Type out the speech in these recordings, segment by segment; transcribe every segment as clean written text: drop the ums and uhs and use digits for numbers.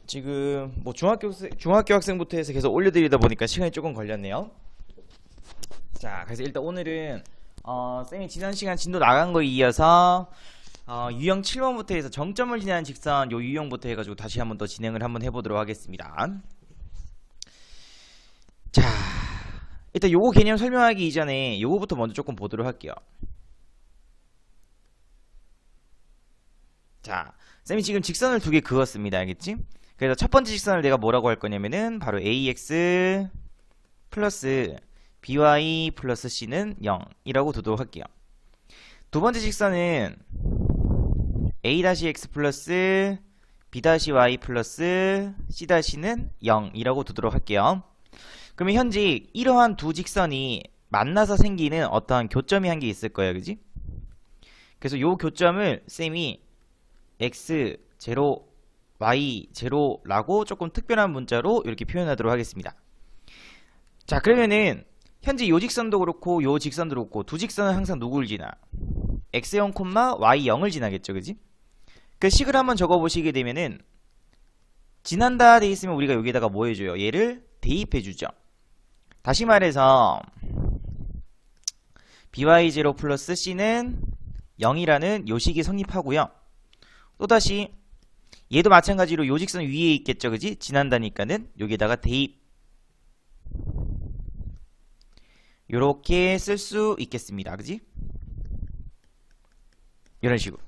지금 뭐 중학교 학생부터 해서 계속 올려드리다 보니까 시간이 조금 걸렸네요. 자, 그래서 일단 오늘은 쌤이 지난 시간 진도 나간 거에 이어서 유형 7번부터 해서 정점을 지나는 직선 요 유형부터 해가지고 다시 한번 더 진행을 한번 해보도록 하겠습니다. 자, 일단 요거 개념 설명하기 이전에 요거부터 먼저 조금 보도록 할게요. 자, 쌤이 지금 직선을 두 개 그었습니다. 알겠지? 그래서 첫 번째 직선을 내가 뭐라고 할 거냐면은 바로 ax 플러스 by 플러스 c는 0이라고 두도록 할게요. 두 번째 직선은 a-x 플러스 b-y 플러스 c-는 0이라고 두도록 할게요. 그러면 현재 이러한 두 직선이 만나서 생기는 어떠한 교점이 한 개 있을 거예요. 그지? 그래서 요 교점을 쌤이 x 0 y 0라고 조금 특별한 문자로 이렇게 표현하도록 하겠습니다. 자, 그러면은 현재 요 직선도 그렇고 요 직선도 그렇고 두 직선은 항상 누구를 지나? x0, y0을 지나겠죠. 그지? 그 식을 한번 적어 보시게 되면은 지난다 돼 있으면 우리가 여기에다가 뭐 해줘요? 얘를 대입해 주죠. 다시 말해서 by0 플러스 c는 0이라는 요 식이 성립하고요. 또다시 얘도 마찬가지로 요 직선 위에 있겠죠. 그지? 지난다니까는 여기에다가 대입 요렇게 쓸 수 있겠습니다. 그지? 이런 식으로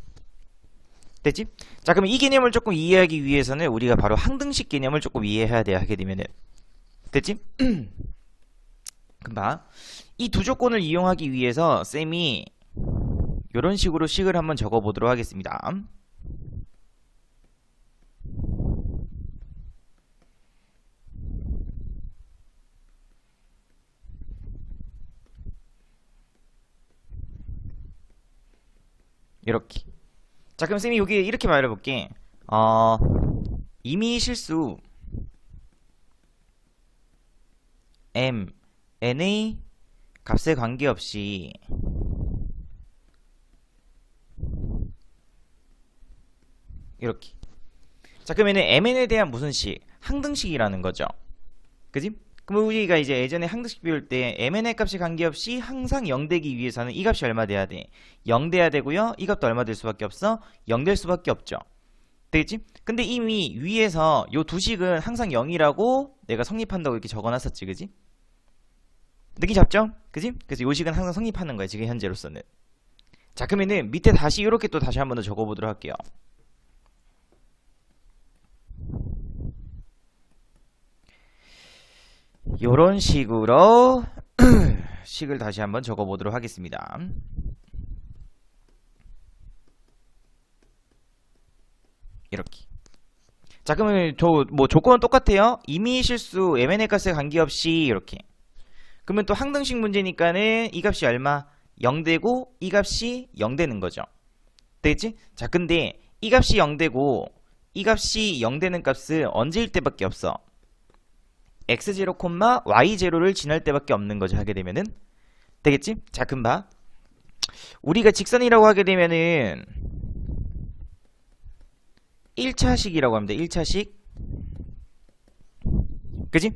됐지? 자, 그럼 이 개념을 조금 이해하기 위해서는 우리가 바로 항등식 개념을 조금 이해해야 돼요. 하게 되면은 됐지? 금방 이 두 조건을 이용하기 위해서 쌤이 요런 식으로 식을 한번 적어 보도록 하겠습니다. 이렇게. 자, 그럼 쌤이 여기 이렇게 말해 볼게. 임의 실수 m n의 값에 관계없이 이렇게. 자, 그러면은 mn에 대한 무슨 식? 항등식이라는 거죠. 그지? 그럼 우리가 이제 예전에 항등식 배울 때 mn의 값에 관계없이 항상 0 되기 위해서는 이 값이 얼마 돼야 돼? 0 돼야 되고요. 이 값도 얼마 될 수밖에 없어? 0 될 수밖에 없죠. 되겠지? 근데 이미 위에서 요 두 식은 항상 0이라고 내가 성립한다고 이렇게 적어놨었지. 그지? 느낌 잡죠? 그지? 그래서 요 식은 항상 성립하는 거야. 지금 현재로서는. 자, 그러면은 밑에 다시 이렇게 또 다시 한 번 더 적어보도록 할게요. 요런 식으로 식을 다시 한번 적어보도록 하겠습니다. 이렇게. 자, 그러면 뭐 조건은 똑같아요. 임의 실수 mn의 값에 관계없이 이렇게. 그러면 또 항등식 문제니까는 이 값이 얼마? 0 되고 이 값이 0 되는 거죠. 되겠지? 자, 근데 이 값이 0 되고 이 값이 0 되는 값은 언제일 때밖에 없어? x0, y0를 지날 때밖에 없는 거죠. 하게 되면은 되겠지? 자, 금방 우리가 직선이라고 하게 되면은 1차식이라고 합니다. 1차식. 그지?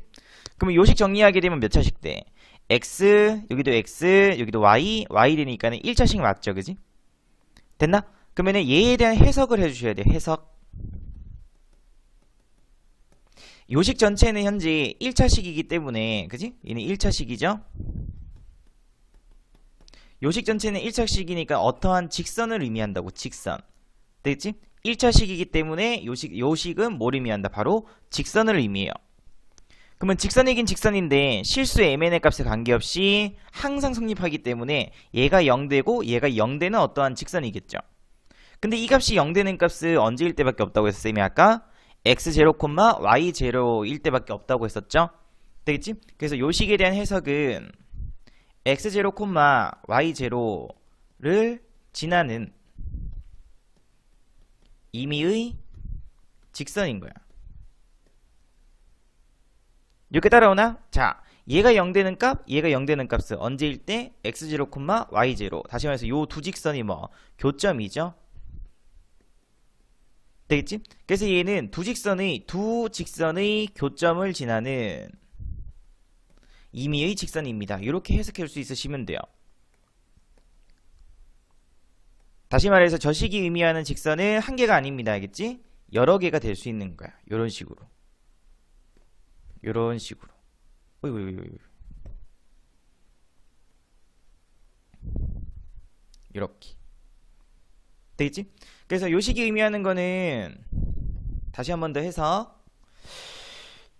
그러면 요식 정리하게 되면 몇 차식 돼? x, 여기도 x, 여기도 y, y 되니까는 1차식 맞죠? 그지? 됐나? 그러면은 얘에 대한 해석을 해주셔야 돼요. 해석. 요식 전체는 현재 1차식이기 때문에, 그지? 얘는 1차식이죠? 요식 전체는 1차식이니까 어떠한 직선을 의미한다고, 직선. 되겠지? 1차식이기 때문에 요식은 뭘 의미한다? 바로 직선을 의미해요. 그러면 직선이긴 직선인데 실수의 mn의 값에 관계없이 항상 성립하기 때문에 얘가 0 되고 얘가 0 되는 어떠한 직선이겠죠. 근데 이 값이 0 되는 값은 언제일 때밖에 없다고 했어, 쌤이 아까? x0, y0일 때밖에 없다고 했었죠? 되겠지? 그래서 요식에 대한 해석은 x0, y0를 지나는 임의의 직선인 거야. 이렇게 따라오나? 자, 얘가 0 되는 값, 얘가 0 되는 값은 언제일 때? x0, y0. 다시 말해서 요 두 직선이 뭐? 교점이죠? 되겠지? 그래서 얘는 두 직선의 교점을 지나는 임의의 직선입니다. 이렇게 해석할 수 있으시면 돼요. 다시 말해서 저 식이 의미하는 직선은 한 개가 아닙니다. 알겠지? 여러 개가 될 수 있는 거야. 요런 식으로. 요런 식으로. 이렇게. 되겠지? 그래서 요 식이 의미하는 거는 다시 한 번 더 해서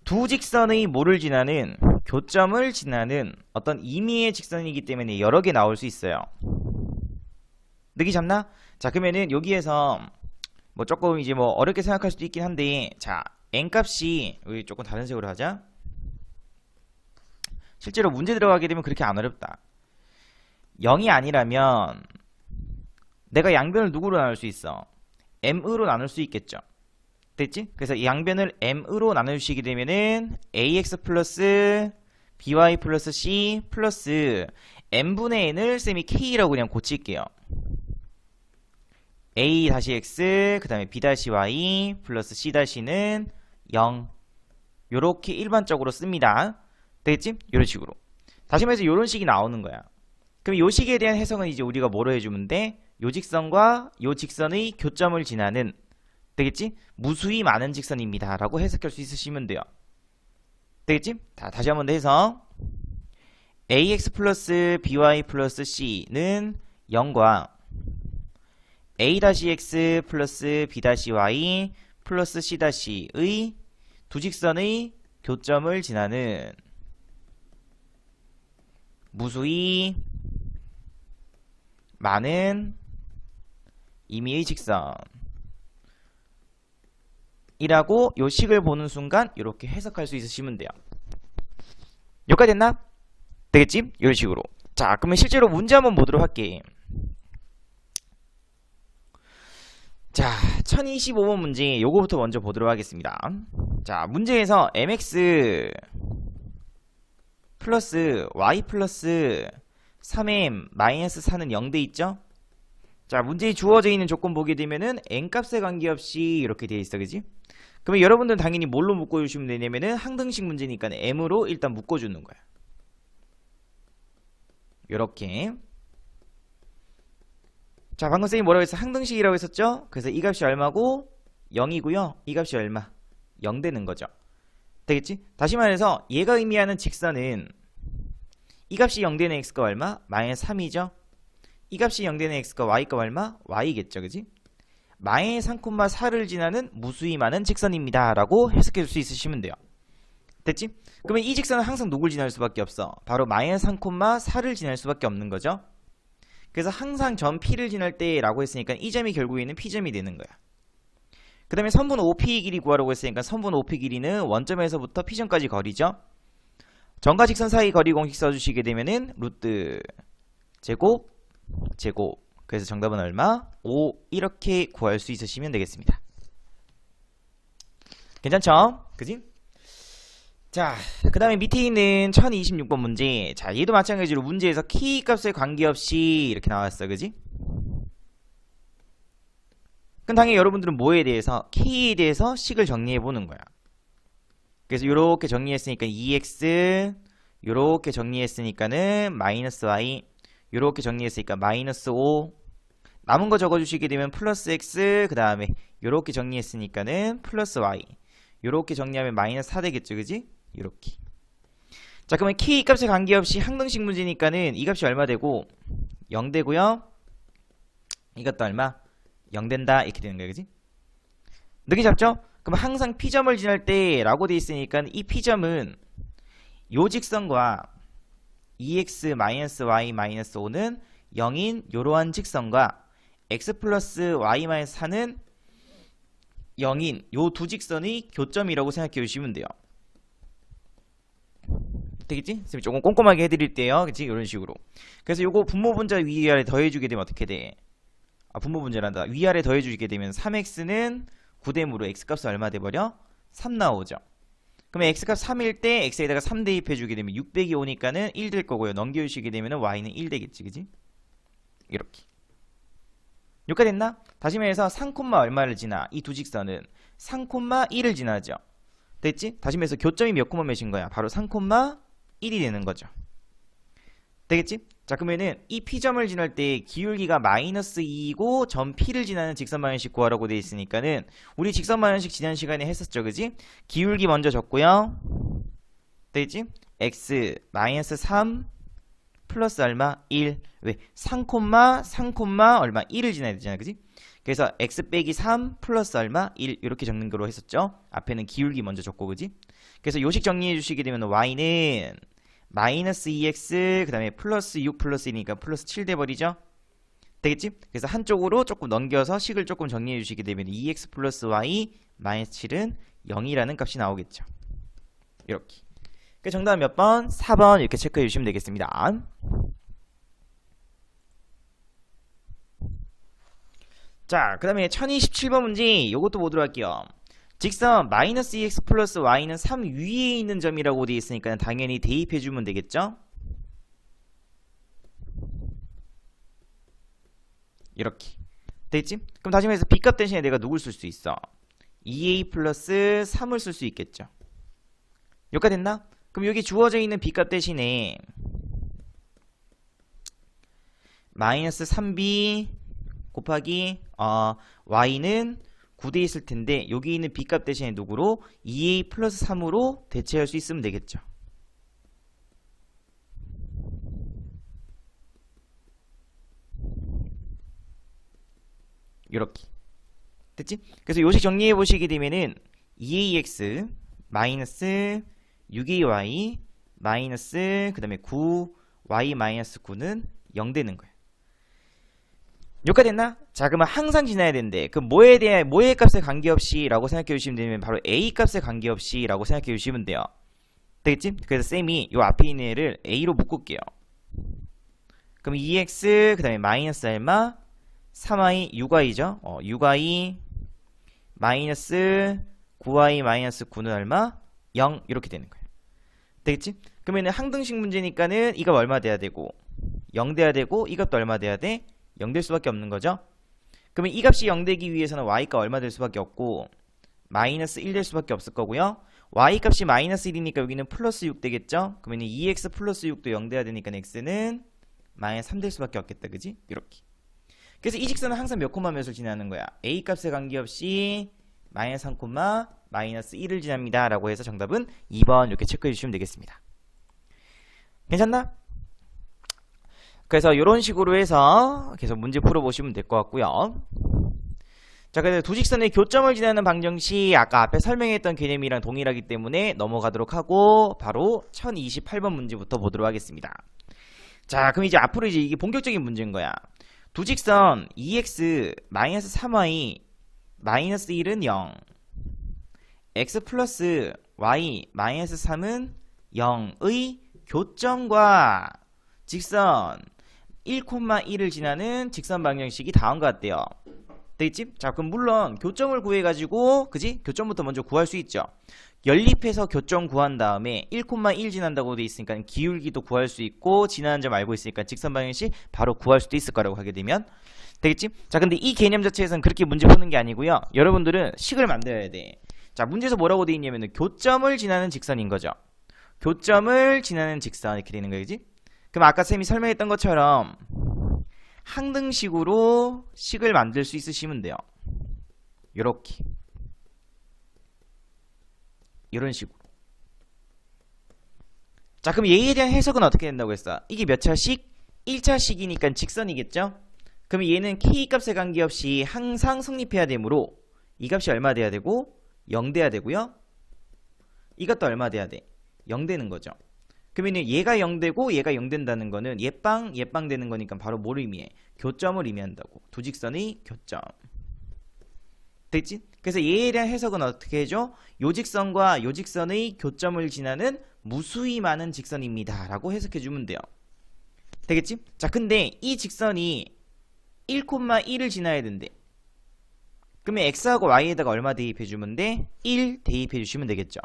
두 직선의 뭐를 지나는 교점을 지나는 어떤 임의의 직선이기 때문에 여러 개 나올 수 있어요. 느낌 잡나? 자, 그러면은 여기에서 뭐 조금 이제 뭐 어렵게 생각할 수도 있긴 한데, 자, n값이 우리 조금 다른 색으로 하자. 실제로 문제 들어가게 되면 그렇게 안 어렵다. 0이 아니라면 내가 양변을 누구로 나눌 수 있어? m으로 나눌 수 있겠죠. 됐지? 그래서 이 양변을 m으로 나누시게 되면은 ax 플러스 by 플러스 c 플러스 m분의 n을 쌤이 k라고 그냥 고칠게요. a 다시 x 그 다음에 b 다시 y 플러스 c 다시는 0. 요렇게 일반적으로 씁니다. 되겠지? 요런 식으로. 다시 말해서 요런 식이 나오는 거야. 그럼 요 식에 대한 해석은 이제 우리가 뭐로 해주면 돼? 요 직선과 요 직선의 교점을 지나는, 되겠지? 무수히 많은 직선입니다 라고 해석할 수 있으시면 돼요. 되겠지? 다시 한 번 더 해서 ax 플러스 by 플러스 c는 0과 a-x 플러스 b-y 플러스 c-의 두 직선의 교점을 지나는 무수히 많은 임의의 직선 이라고 요 식을 보는 순간 이렇게 해석할 수 있으시면 돼요. 여기까지 됐나? 되겠지? 이런 식으로. 자, 그러면 실제로 문제 한번 보도록 할게. 자, 1025번 문제 요거부터 먼저 보도록 하겠습니다. 자, 문제에서 mx 플러스 y 플러스 3m 마이너스 4는 0돼 있죠? 자, 문제에 주어져 있는 조건 보게 되면은 n값에 관계없이 이렇게 되어 있어, 그지? 그러면 여러분들은 당연히 뭘로 묶어주시면 되냐면은 항등식 문제니까 m으로 일단 묶어주는 거야. 요렇게. 자, 방금 쌤이 뭐라고 했어? 항등식이라고 했었죠? 그래서 이 값이 얼마고? 0이고요. 이 값이 얼마? 0 되는 거죠. 되겠지? 다시 말해서 얘가 의미하는 직선은 이 값이 0 되는 x가 얼마? 마이너스 3이죠? 이 값이 0 되는 x가 y가 얼마? y겠죠, 그지? 마이너스 3,4를 지나는 무수히 많은 직선입니다 라고 해석해 줄 수 있으시면 돼요. 됐지? 그러면 이 직선은 항상 누굴 지날 수밖에 없어? 바로 마이너스 3,4를 지날 수밖에 없는 거죠. 그래서 항상 점 P를 지날 때 라고 했으니까 이 점이 결국에는 P점이 되는 거야. 그 다음에 선분 OP의 길이 구하라고 했으니까 선분 OP 길이는 원점에서부터 P점까지 거리죠. 점과 직선 사이 거리 공식 써주시게 되면은 루트 제곱 제곱, 그래서 정답은 얼마? 5 이렇게 구할 수 있으시면 되겠습니다. 괜찮죠? 그지? 자, 그 다음에 밑에 있는 1026번 문제. 자, 얘도 마찬가지로 문제에서 키 값에 관계없이 이렇게 나왔어, 그지? 그럼 당연히 여러분들은 뭐에 대해서? 키에 대해서 식을 정리해 보는 거야. 그래서 요렇게 정리했으니까 2x, 요렇게 정리했으니까는 마이너스 y, 요렇게 정리했으니까 마이너스 5, 남은 거 적어주시게 되면 플러스 x, 그 다음에 요렇게 정리했으니까는 플러스 y, 요렇게 정리하면 마이너스 4 되겠죠, 그지? 요렇게. 자, 그러면 키 값에 관계없이 항등식 문제니까는 이 값이 얼마 되고? 0 되고요. 이것도 얼마? 0 된다, 이렇게 되는 거야, 그지? 느낌 잡죠? 그럼 항상 P점을 지날 때 라고 돼 있으니까 이 P점은 요 직선과 2x-y-5는 0인 요러한 직선과 x 플러스 y-4는 0인 요 두 직선의 교점이라고 생각해 주시면 돼요. 되겠지? 선생님이 조금 꼼꼼하게 해드릴게요. 그치? 이런 식으로. 그래서 요거 분모분자 위아래 더해주게 되면 어떻게 돼? 분모분자란다. 위아래 더해주게 되면 3x는 9대므로 x값은 얼마 돼버려? 3 나오죠. 그러면 x값 3일 때 x에다가 3 대입해주게 되면 600이 오니까는 1 될 거고요. 넘겨주시게 되면 y는 1 되겠지, 그지? 이렇게. 여기까지 됐나? 다시 말해서 3, 얼마를 지나? 이 두 직선은 3, 1을 지나죠. 됐지? 다시 말해서 교점이 몇 코마 몇인 거야? 바로 3, 1이 되는 거죠. 되겠지? 자, 그러면은 이 P점을 지날 때 기울기가 마이너스 2이고 점 P를 지나는 직선 방정식 구하라고 되어 있으니까는 우리 직선 방정식 지난 시간에 했었죠, 그지? 기울기 먼저 적고요. 되겠지? x 마이너스 3 플러스 얼마? 1. 왜? 3, 얼마? 1을 지나야 되잖아, 그지? 그래서 x 빼기 3 플러스 얼마? 1 이렇게 적는 거로 했었죠. 앞에는 기울기 먼저 적고, 그지? 그래서 요식 정리해 주시게 되면 y는 마이너스 2x 그 다음에 플러스 6 플러스 1이니까 플러스 7 돼버리죠. 되겠지? 그래서 한쪽으로 조금 넘겨서 식을 조금 정리해 주시게 되면 2x 플러스 y 마이너스 7은 0이라는 값이 나오겠죠. 이렇게. 그 정답은 몇 번? 4번 이렇게 체크해 주시면 되겠습니다. 자, 그 다음에 1027번 문제 요것도 보도록 할게요. 직선 마이너스 2x 플러스 y는 3 위에 있는 점이라고 되어 있으니까 당연히 대입해 주면 되겠죠. 이렇게 됐지? 그럼 다시 말해서 b값 대신에 내가 누굴 쓸 수 있어? 2a 플러스 3을 쓸 수 있겠죠. 여기까지 됐나? 그럼 여기 주어져 있는 b값 대신에 마이너스 3b 곱하기 y는 9대 있을 텐데 여기 있는 b값 대신에 누구로? 2a 플러스 3으로 대체할 수 있으면 되겠죠. 이렇게 됐지? 그래서 요식 정리해 보시게 되면은 2ax 마이너스 6ay 마이너스 그 다음에 9y 마이너스 9는 0 되는 거예요. 여기까지 됐나? 자, 그러면 항상 지나야 되는데 그럼 뭐에 대한 뭐의 값에 관계없이 라고 생각해 주시면 되면 바로 a 값에 관계없이 라고 생각해 주시면 돼요. 되겠지? 그래서 쌤이 요 앞에 있는 애를 a로 묶을게요. 그럼 2x 그 다음에 마이너스 얼마? 3y 6y죠. 6y 마이너스 9y 마이너스 9는 얼마? 0 이렇게 되는 거예요. 되겠지? 그러면 항등식 문제니까는 이 값 얼마 돼야 되고 0 돼야 되고 이 값도 얼마 돼야 돼? 0 될 수밖에 없는 거죠. 그러면 이 값이 0 되기 위해서는 y가 얼마 될 수밖에 없고 마이너스 1 될 수밖에 없을 거고요. y 값이 마이너스 1이니까 여기는 플러스 6 되겠죠. 그러면 2x 플러스 6도 0 돼야 되니까 x는 마이너스 3 될 수밖에 없겠다. 그지? 이렇게. 그래서 이 직선은 항상 몇 콤마 몇을 지나는 거야? a 값에 관계없이 마이너스 3 콤마 마이너스 1을 지납니다. 라고 해서 정답은 2번 이렇게 체크해 주시면 되겠습니다. 괜찮나? 그래서 이런 식으로 해서 계속 문제 풀어보시면 될 것 같고요. 자, 그래서 두 직선의 교점을 지나는 방정식 아까 앞에 설명했던 개념이랑 동일하기 때문에 넘어가도록 하고 바로 1028번 문제부터 보도록 하겠습니다. 자, 그럼 이제 앞으로 이제 이게 본격적인 문제인 거야. 두 직선 2x 마이너스 3y 마이너스 1은 0 x 플러스 y 마이너스 3은 0의 교점과 직선 1,1을 지나는 직선 방정식이 다음과 같대요. 되겠지? 자, 그럼 물론 교점을 구해가지고 그지? 교점부터 먼저 구할 수 있죠. 연립해서 교점 구한 다음에 1,1 지난다고 돼 있으니까 기울기도 구할 수 있고 지나는 점 알고 있으니까 직선 방정식 바로 구할 수도 있을 거라고 하게 되면 되겠지? 자, 근데 이 개념 자체에서는 그렇게 문제 푸는 게 아니고요. 여러분들은 식을 만들어야 돼. 자, 문제에서 뭐라고 돼 있냐면은 교점을 지나는 직선인 거죠. 교점을 지나는 직선 이렇게 되는 거지. 그럼 아까 쌤이 설명했던 것처럼 항등식으로 식을 만들 수 있으시면 돼요. 요렇게 이런 식으로. 자, 그럼 얘에 대한 해석은 어떻게 된다고 했어? 이게 몇 차식? 1차식이니까 직선이겠죠? 그럼 얘는 k 값에 관계없이 항상 성립해야 되므로 이 값이 얼마 돼야 되고 0 돼야 되고요. 이것도 얼마 돼야 돼? 0 되는 거죠. 그러면 얘가 0 되고 얘가 0 된다는 거는 얘빵 되는 거니까 바로 뭘 의미해? 교점을 의미한다고. 두 직선의 교점. 됐지? 그래서 얘에 대한 해석은 어떻게 해줘? 요 직선과 요 직선의 교점을 지나는 무수히 많은 직선입니다. 라고 해석해주면 돼요. 되겠지? 자, 근데 이 직선이 1,1을 지나야 된대. 그러면 x하고 y에다가 얼마 대입해주면 돼? 1 대입해주시면 되겠죠.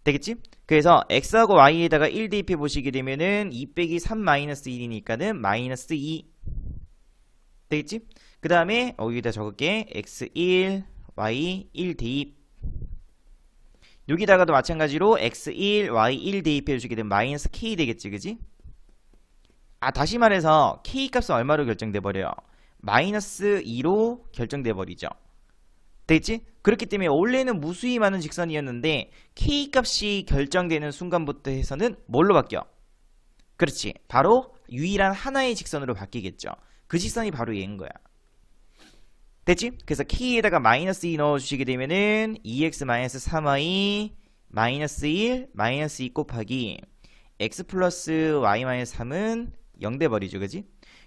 되겠지? 그래서 x하고 y에다가 1 대입해 보시게 되면은 2 빼기 3 마이너스 1이니까는 마이너스 2 되겠지? 그 다음에 여기다 적을게. x1, y1 대입. 여기다가도 마찬가지로 x1, y1 대입해주게 되면 마이너스 k 되겠지, 그지? 다시 말해서 k 값은 얼마로 결정돼 버려요? 마이너스 2로 결정돼 버리죠. 됐지? 그렇기 때문에 원래는 무수히 많은 직선이었는데 k 값이 결정되는 순간부터 해서는 뭘로 바뀌어? 그렇지. 바로 유일한 하나의 직선으로 바뀌겠죠. 그 직선이 바로 얘인 거야. 됐지? 그래서 k에다가 마이너스 2 넣어주시게 되면은 2x-3y 마이너스 1 마이너스 2 곱하기 x 플러스 y-3은 0 돼버리죠. 그지?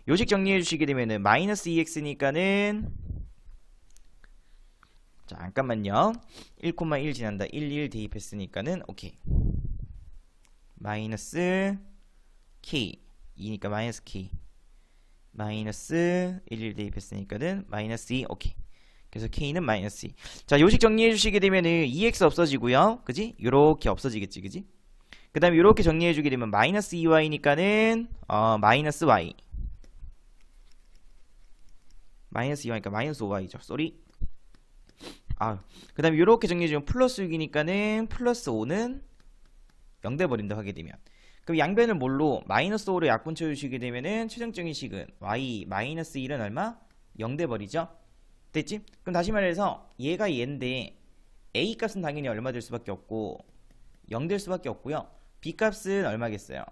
요식 정리해주시게 되면은 마이너스 2x니까는 자 잠깐만요. 1,1 지난다. 1 대입했으니까는 오케이. 마이너스 k 2니까 마이너스 k 마이너스 1 대입했으니까는 마이너스 2 오케이. 그래서 k는 마이너스 2. 자 요식 정리해 주시게 되면은 2x 없어지고요. 그지? 요렇게 없어지겠지. 그지? 그 다음에 요렇게 정리해 주게 되면 마이너스 2y니까는 마이너스 y 마이너스 2y니까 마이너스 5y죠. 쏘리. 그 다음에 요렇게 정리해 주면 플러스 6이니까는 플러스 5는 0 돼버린다 하게 되면 그럼 양변을 뭘로? 마이너스 5로 약분 쳐주시게 되면은 최종적인 식은 y 마이너스 1은 얼마? 0 돼버리죠? 됐지? 그럼 다시 말해서 얘가 얘인데 a 값은 당연히 얼마 될 수밖에 없고 0 될 수밖에 없고요. b 값은 얼마겠어요?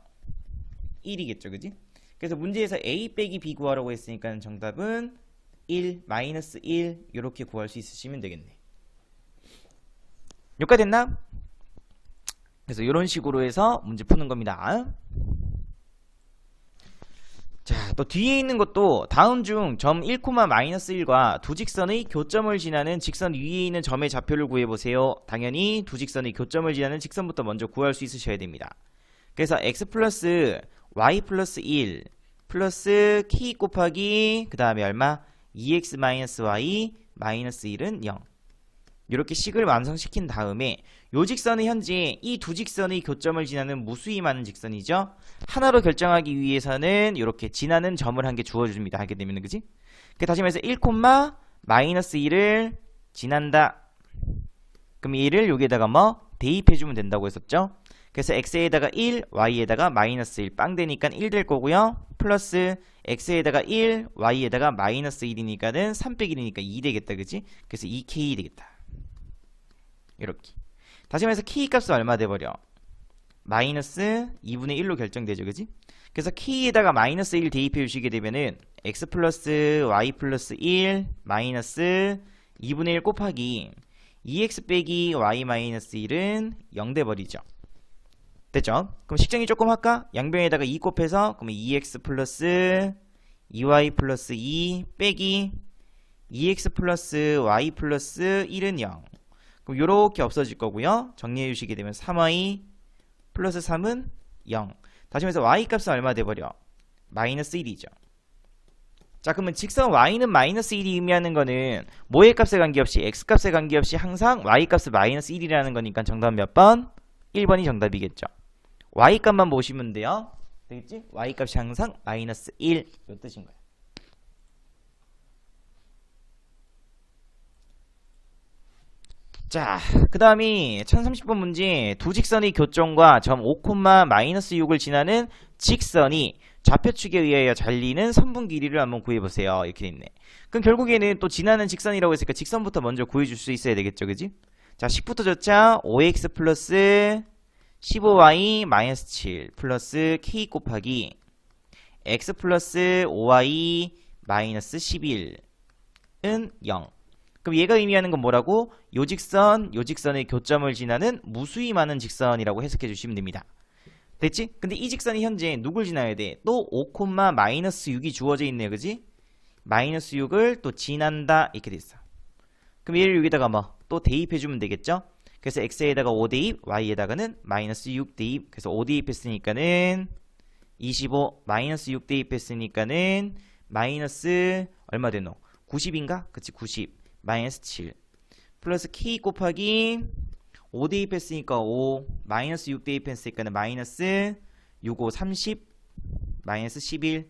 1이겠죠, 그지? 그래서 문제에서 a 빼기 b 구하라고 했으니까 정답은 1 마이너스 1 이렇게 구할 수 있으시면 되겠네. 여기까지 됐나? 그래서 이런 식으로 해서 문제 푸는 겁니다. 자, 또 뒤에 있는 것도 다음 중 점 1,-1과 두 직선의 교점을 지나는 직선 위에 있는 점의 좌표를 구해보세요. 당연히 두 직선의 교점을 지나는 직선부터 먼저 구할 수 있으셔야 됩니다. 그래서 x 플러스 y 플러스 1 플러스 k 곱하기 그 다음에 얼마? 2x 마이너스 y 마이너스 1은 0. 이렇게 식을 완성시킨 다음에 요 직선은 현재 이 두 직선의 교점을 지나는 무수히 많은 직선이죠. 하나로 결정하기 위해서는 이렇게 지나는 점을 한 개 주어줍니다. 하게 되면 그지? 다시 말해서 1, 마이너스 1을 지난다. 그럼 얘를 여기에다가 뭐 대입해주면 된다고 했었죠. 그래서 x에다가 1, y에다가 마이너스 1 빵 되니까 1 될 거고요. 플러스 x에다가 1, y에다가 마이너스 1이니까는 3 빼기 1이니까 2 되겠다. 그지? 그래서 2k 되겠다. 이렇게. 다시 말해서 k 값은 얼마 돼버려? 마이너스 2분의 1로 결정되죠. 그지? 그래서 k에다가 마이너스 1 대입해 주시게 되면은 x 플러스 y 플러스 1 마이너스 2분의 1 곱하기 2x 빼기 y 마이너스 1은 0 돼버리죠. 됐죠? 그럼 식정리 조금 할까? 양변에다가 2 곱해서 그러면 2x 플러스 2y 플러스 2 빼기 2x 플러스 y 플러스 1은 0. 그럼 요렇게 없어질 거고요. 정리해 주시게 되면 3y 플러스 3은 0. 다시 말해서 y 값은 얼마 돼버려? 마이너스 1이죠. 자 그러면 직선 y는 마이너스 1이 의미하는 거는 뭐의 값에 관계없이 x 값에 관계없이 항상 y 값은 마이너스 1이라는 거니까 정답 몇 번? 1번이 정답이겠죠. y 값만 보시면 돼요. 되겠지? y 값이 항상 마이너스 1 이 뜻인 거예요. 자, 그 다음이 1030번 문제 두 직선의 교점과 점 5,-6을 지나는 직선이 좌표축에 의하여 잘리는 선분 길이를 한번 구해보세요. 이렇게 돼있네. 그럼 결국에는 또 지나는 직선이라고 했으니까 직선부터 먼저 구해줄 수 있어야 되겠죠. 그지? 자, 식부터 줬자 5x 플러스 15y 마이너스 7 플러스 k 곱하기 x 플러스 5y 마이너스 11은 0. 그럼 얘가 의미하는 건 뭐라고? 요 직선의 교점을 지나는 무수히 많은 직선이라고 해석해 주시면 됩니다. 됐지? 근데 이 직선이 현재 누굴 지나야 돼? 또 5,-6이 주어져 있네요. 그지? 마이너스 6을 또 지난다. 이렇게 됐어. 그럼 얘를 여기다가 뭐 또 대입해 주면 되겠죠? 그래서 x에다가 5 대입, y에다가는 마이너스 6 대입. 그래서 5 대입했으니까는 25, 마이너스 6 대입했으니까는 마이너스 얼마 되노? 90인가? 그치 90. 마이너스 7 플러스 k 곱하기 5 대입했으니까 5 마이너스 6 대입했으니까 마이너스 6, 5, 30 마이너스 11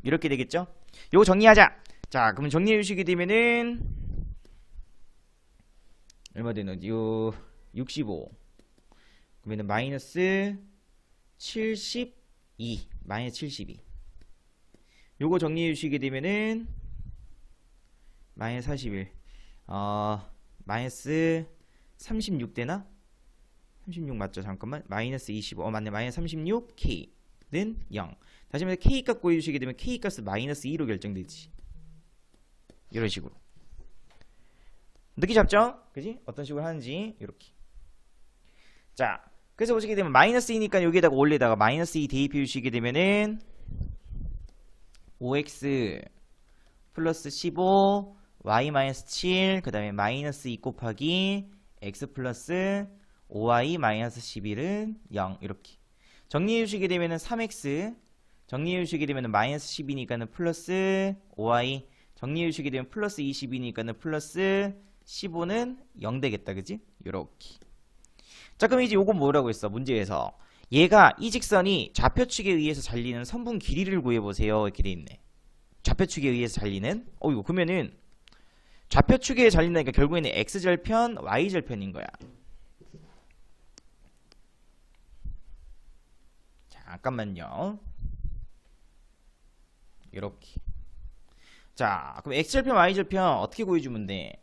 이렇게 되겠죠? 요거 정리하자. 자, 그럼 정리해 주시게 되면은 얼마 되는 요 65. 그러면은 마이너스 72. 마이너스 72. 요거 정리해 주시게 되면은 마이너스 41. 마이너스 36 되나? 36 맞죠? 잠깐만. 마이너스 25. 맞네. 마이너스 36 K는 0. 다시 말해서 K값 구해주시게 되면 K값은 마이너스 2로 결정되지. 이런 식으로. 느낌 잡죠? 그지? 어떤 식으로 하는지 이렇게. 자, 그래서 보시게 되면 마이너스 2니까 여기에다가 올리다가 마이너스 2 대입해 주시게 되면은 5x 플러스 15 y 마이너스 7 그 다음에 마이너스 2 곱하기 x 플러스 5y 마이너스 11은 0 이렇게 정리해 주시게 되면은 3x 정리해 주시게 되면은 마이너스 10이니까는 플러스 5y 정리해 주시게 되면 플러스 20이니까는 플러스 15는 0 되겠다. 그지? 요렇게. 자, 그럼 이제 요건 뭐라고 했어? 문제에서 얘가 이 직선이 좌표축에 의해서 잘리는 선분 길이를 구해보세요. 이렇게 돼 있네. 좌표축에 의해서 잘리는 이거 그러면은 좌표축에 잘린다니까 결국에는 x절편 y절편인 거야. 잠깐만요. 이렇게. 자, 그럼 x절편 y절편 어떻게 구해주면 돼?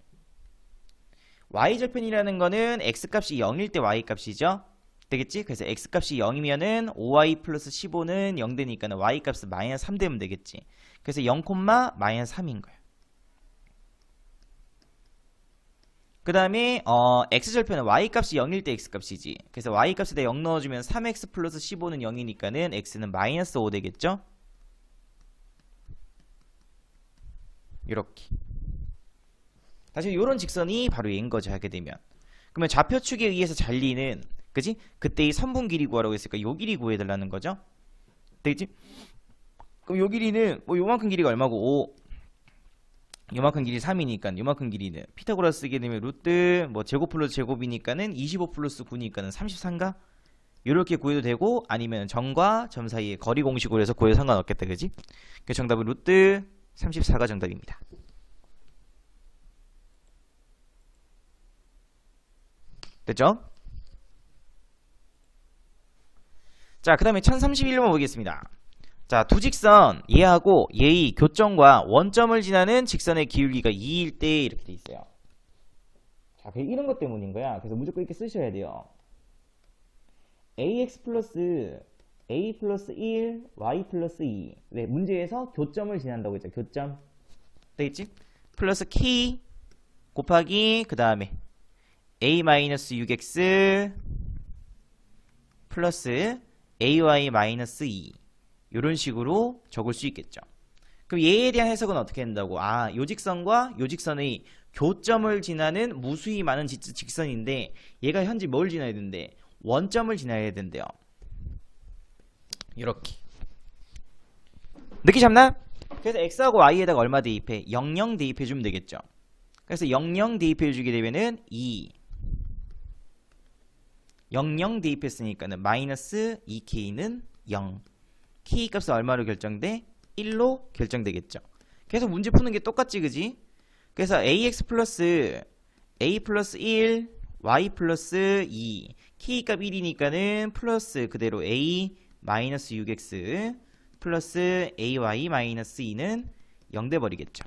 y절편이라는 거는 x값이 0일 때 y값이죠. 되겠지? 그래서 x값이 0이면은 5y 플러스 15는 0 되니까는 y값은 마이너스 3 되면 되겠지. 그래서 0, 마이너스 3인 거야. 그 다음에 x절편은 y값이 0일 때 x값이지. 그래서 y값에다 0 넣어주면 3x 플러스 15는 0이니까는 x는 마이너스 5 되겠죠? 이렇게. 다시 요런 직선이 바로 얘인 거죠. 하게 되면. 그러면 좌표축에 의해서 잘리는 그지? 그때 이 선분 길이 구하라고 했으니까 요 길이 구해달라는 거죠. 되겠지? 그럼 요 길이는 뭐 요만큼 길이가 얼마고 5 요만큼 길이 3이니까 요만큼 길이는 피타고라스 쓰게 되면 루트 뭐 제곱 플러스 제곱이니까는 25 플러스 9니까는 33가? 요렇게 구해도 되고 아니면 점과 점 사이의 거리 공식으로 해서 구해도 상관없겠다. 그지? 그 정답은 루트 34가 정답입니다. 됐죠? 자, 그 다음에 1031번 보겠습니다. 자, 두 직선 얘하고 얘의 교점과 원점을 지나는 직선의 기울기가 2일 때 이렇게 돼 있어요. 자, 이런 것 때문인 거야. 그래서 무조건 이렇게 쓰셔야 돼요. ax 플러스 a 플러스 1 y 플러스 2 왜? 문제에서 교점을 지난다고 했죠. 교점 되겠지? 플러스 k 곱하기 그 다음에 a 마이너스 6x 플러스 ay 마이너스 2 이런 식으로 적을 수 있겠죠. 그럼 얘에 대한 해석은 어떻게 된다고? 요 직선과 요 직선의 교점을 지나는 무수히 많은 직선인데 얘가 현재 뭘 지나야 된대? 원점을 지나야 된대요. 이렇게. 느낌 잡나? 그래서 x하고 y에다가 얼마 대입해? 00 대입해주면 되겠죠. 그래서 00 대입해주게 되면은 2 00 대입했으니까는 마이너스 2k는 0 k 값은 얼마로 결정돼? 1로 결정되겠죠. 계속 문제 푸는 게 똑같지 그지? 그래서 ax 플러스 a 플러스 1 y 플러스 2 k 값 1이니까는 플러스 그대로 a 마이너스 6x 플러스 ay 마이너스 2는 0 돼버리겠죠.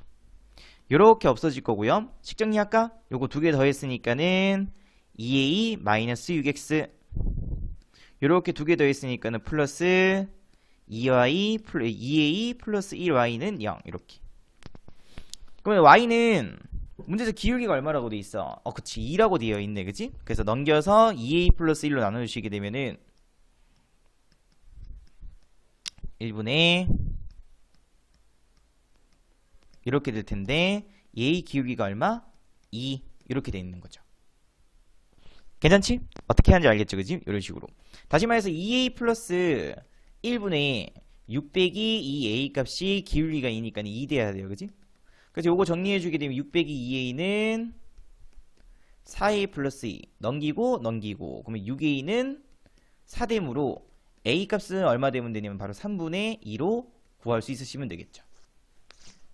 요렇게 없어질 거고요. 식정리할까? 요거 두 개 더했으니까는 2a 마이너스 6x 요렇게 두 개 더했으니까는 플러스 2a 플러스 1y는 0 이렇게. 그러면 y는 문제에서 기울기가 얼마라고 돼 있어? 그치 2라고 되어 있네 그치? 그래서 넘겨서 2a 플러스 1로 나눠주시게 되면은 1분의 이렇게 될 텐데 얘의 기울기가 얼마? 2 이렇게 돼 있는 거죠. 괜찮지? 어떻게 하는지 알겠죠 그지? 이런 식으로. 다시 말해서 2a 플러스 1분의 6 빼기 2a 값이 기울기가 2니까 2 돼야 돼요 그지? 그래서 요거 정리해주게 되면 6 빼기 2a는 4a 플러스 2 넘기고 그러면 6a는 4되므로 a 값은 얼마 되면 되냐면 바로 3분의 2로 구할 수 있으시면 되겠죠.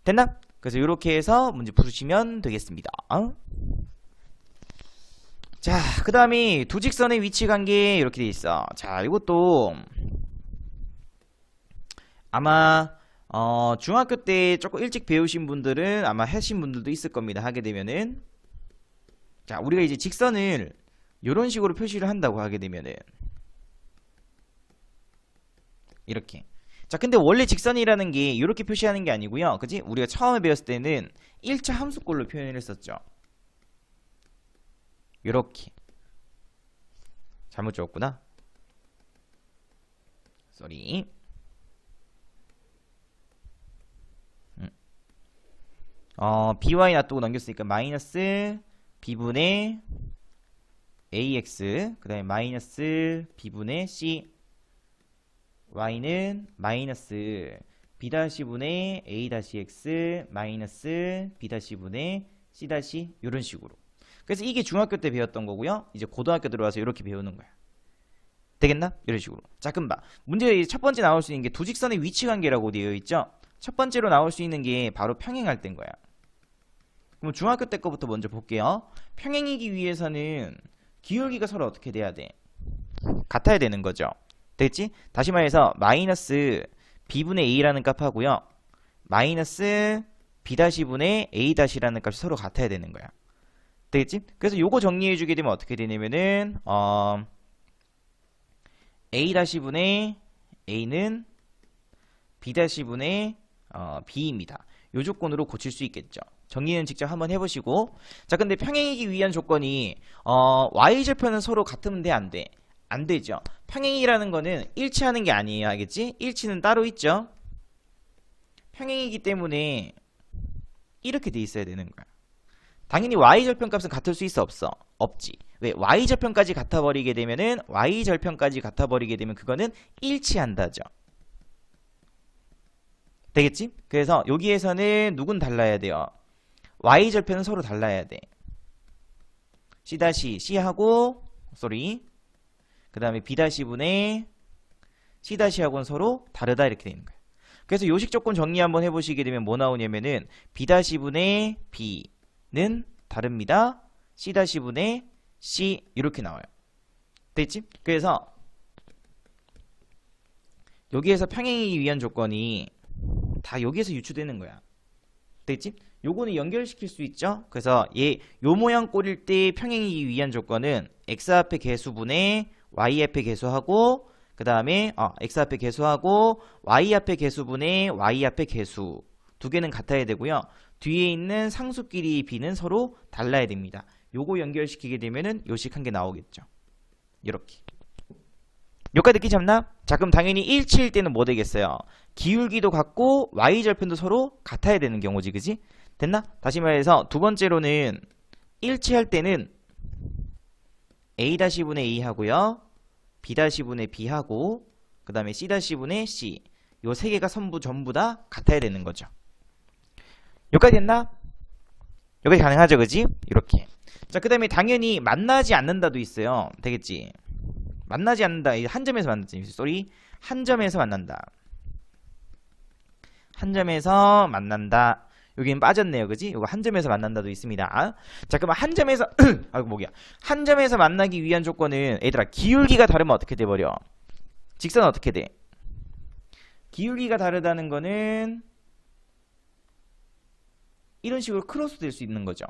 됐나? 그래서 이렇게 해서 문제 풀으시면 되겠습니다. 자, 그 다음에 두 직선의 위치 관계 이렇게 돼 있어. 자, 이것도 아마 중학교 때 조금 일찍 배우신 분들은 아마 하신 분들도 있을 겁니다. 하게 되면은 자, 우리가 이제 직선을 이런 식으로 표시를 한다고 하게 되면은 이렇게. 자, 근데 원래 직선이라는 게 이렇게 표시하는 게 아니고요. 그지? 우리가 처음에 배웠을 때는 1차 함수꼴로 표현을 했었죠. 이렇게. 잘못 적었구나. 쏘리. by 놔두고 넘겼으니까 마이너스 b분의 ax 그 다음에 마이너스 b분의 c y는 마이너스 b-분의 a-x 마이너스 b-분의 c- 이런 식으로. 그래서 이게 중학교 때 배웠던 거고요. 이제 고등학교 들어와서 이렇게 배우는 거야. 되겠나? 이런 식으로. 자, 그럼 봐. 문제 첫 번째 나올 수 있는 게 두 직선의 위치 관계라고 되어 있죠. 첫 번째로 나올 수 있는 게 바로 평행할 때인 거야. 그럼 중학교 때 거부터 먼저 볼게요. 평행이기 위해서는 기울기가 서로 어떻게 돼야 돼? 같아야 되는 거죠. 되겠지? 다시 말해서 마이너스 b분의 a라는 값 하고요. 마이너스 b-분의 a-라는 값이 서로 같아야 되는 거야. 되겠지? 그래서 요거 정리해 주게 되면 어떻게 되냐면은 a-분의 a는 b-분의 b입니다. 요 조건으로 고칠 수 있겠죠. 정리는 직접 한번 해보시고. 자, 근데 평행이기 위한 조건이 y절편은 서로 같으면 돼, 안 돼? 안 되죠. 평행이라는 거는 일치하는 게 아니에요. 알겠지? 일치는 따로 있죠. 평행이기 때문에 이렇게 돼 있어야 되는 거야. 당연히 y절편 값은 같을 수 있어, 없어? 없지. 왜? y절편까지 같아버리게 되면은 y절편까지 같아버리게 되면 그거는 일치한다죠. 되겠지? 그래서 여기에서는 누군 달라야 돼요? y절편은 서로 달라야 돼. C하고 그 다음에 B-분의 C-하고는 서로 다르다 이렇게 되는 거예요. 그래서 요식 조건 정리 한번 해보시게 되면 뭐 나오냐면은 B-분의 B는 다릅니다. C-분의 C 이렇게 나와요. 됐지? 그래서 여기에서 평행이기 위한 조건이 다 여기에서 유추되는 거야. 됐지? 요거는 연결시킬 수 있죠? 그래서 요 모양 꼴일 때 평행이기 위한 조건은 x 앞에 개수분의 y 앞에 개수하고 그 다음에 x 앞에 개수하고 y 앞에 개수분의 y 앞에 개수 두 개는 같아야 되고요. 뒤에 있는 상수끼리 b는 서로 달라야 됩니다. 요거 연결시키게 되면은 요식 한 개 나오겠죠. 이렇게. 여기까지 느끼 잡나? 자, 그럼 당연히 일치일 때는 뭐 되겠어요? 기울기도 같고 y절편도 서로 같아야 되는 경우지, 그지? 됐나? 다시 말해서 두 번째로는 일치할 때는 a-분의 a 하고요. b-분의 b 하고 그 다음에 c-분의 c 요 세 개가 전부 다 같아야 되는 거죠. 여기까지 됐나? 여기까지 가능하죠, 그지? 이렇게. 자, 그 다음에 당연히 만나지 않는다도 있어요. 되겠지? 만나지 않는다. 한 점에서 만나지. 한 점에서 만난다. 한 점에서 만난다. 여기는 빠졌네요. 그지? 이거 한 점에서 만난다도 있습니다. 자, 그럼 한 점에서 아이고 목이야. 한 점에서 만나기 위한 조건은 얘들아 기울기가 다르면 어떻게 돼 버려? 직선은 어떻게 돼? 기울기가 다르다는 거는 이런 식으로 크로스 될 수 있는 거죠.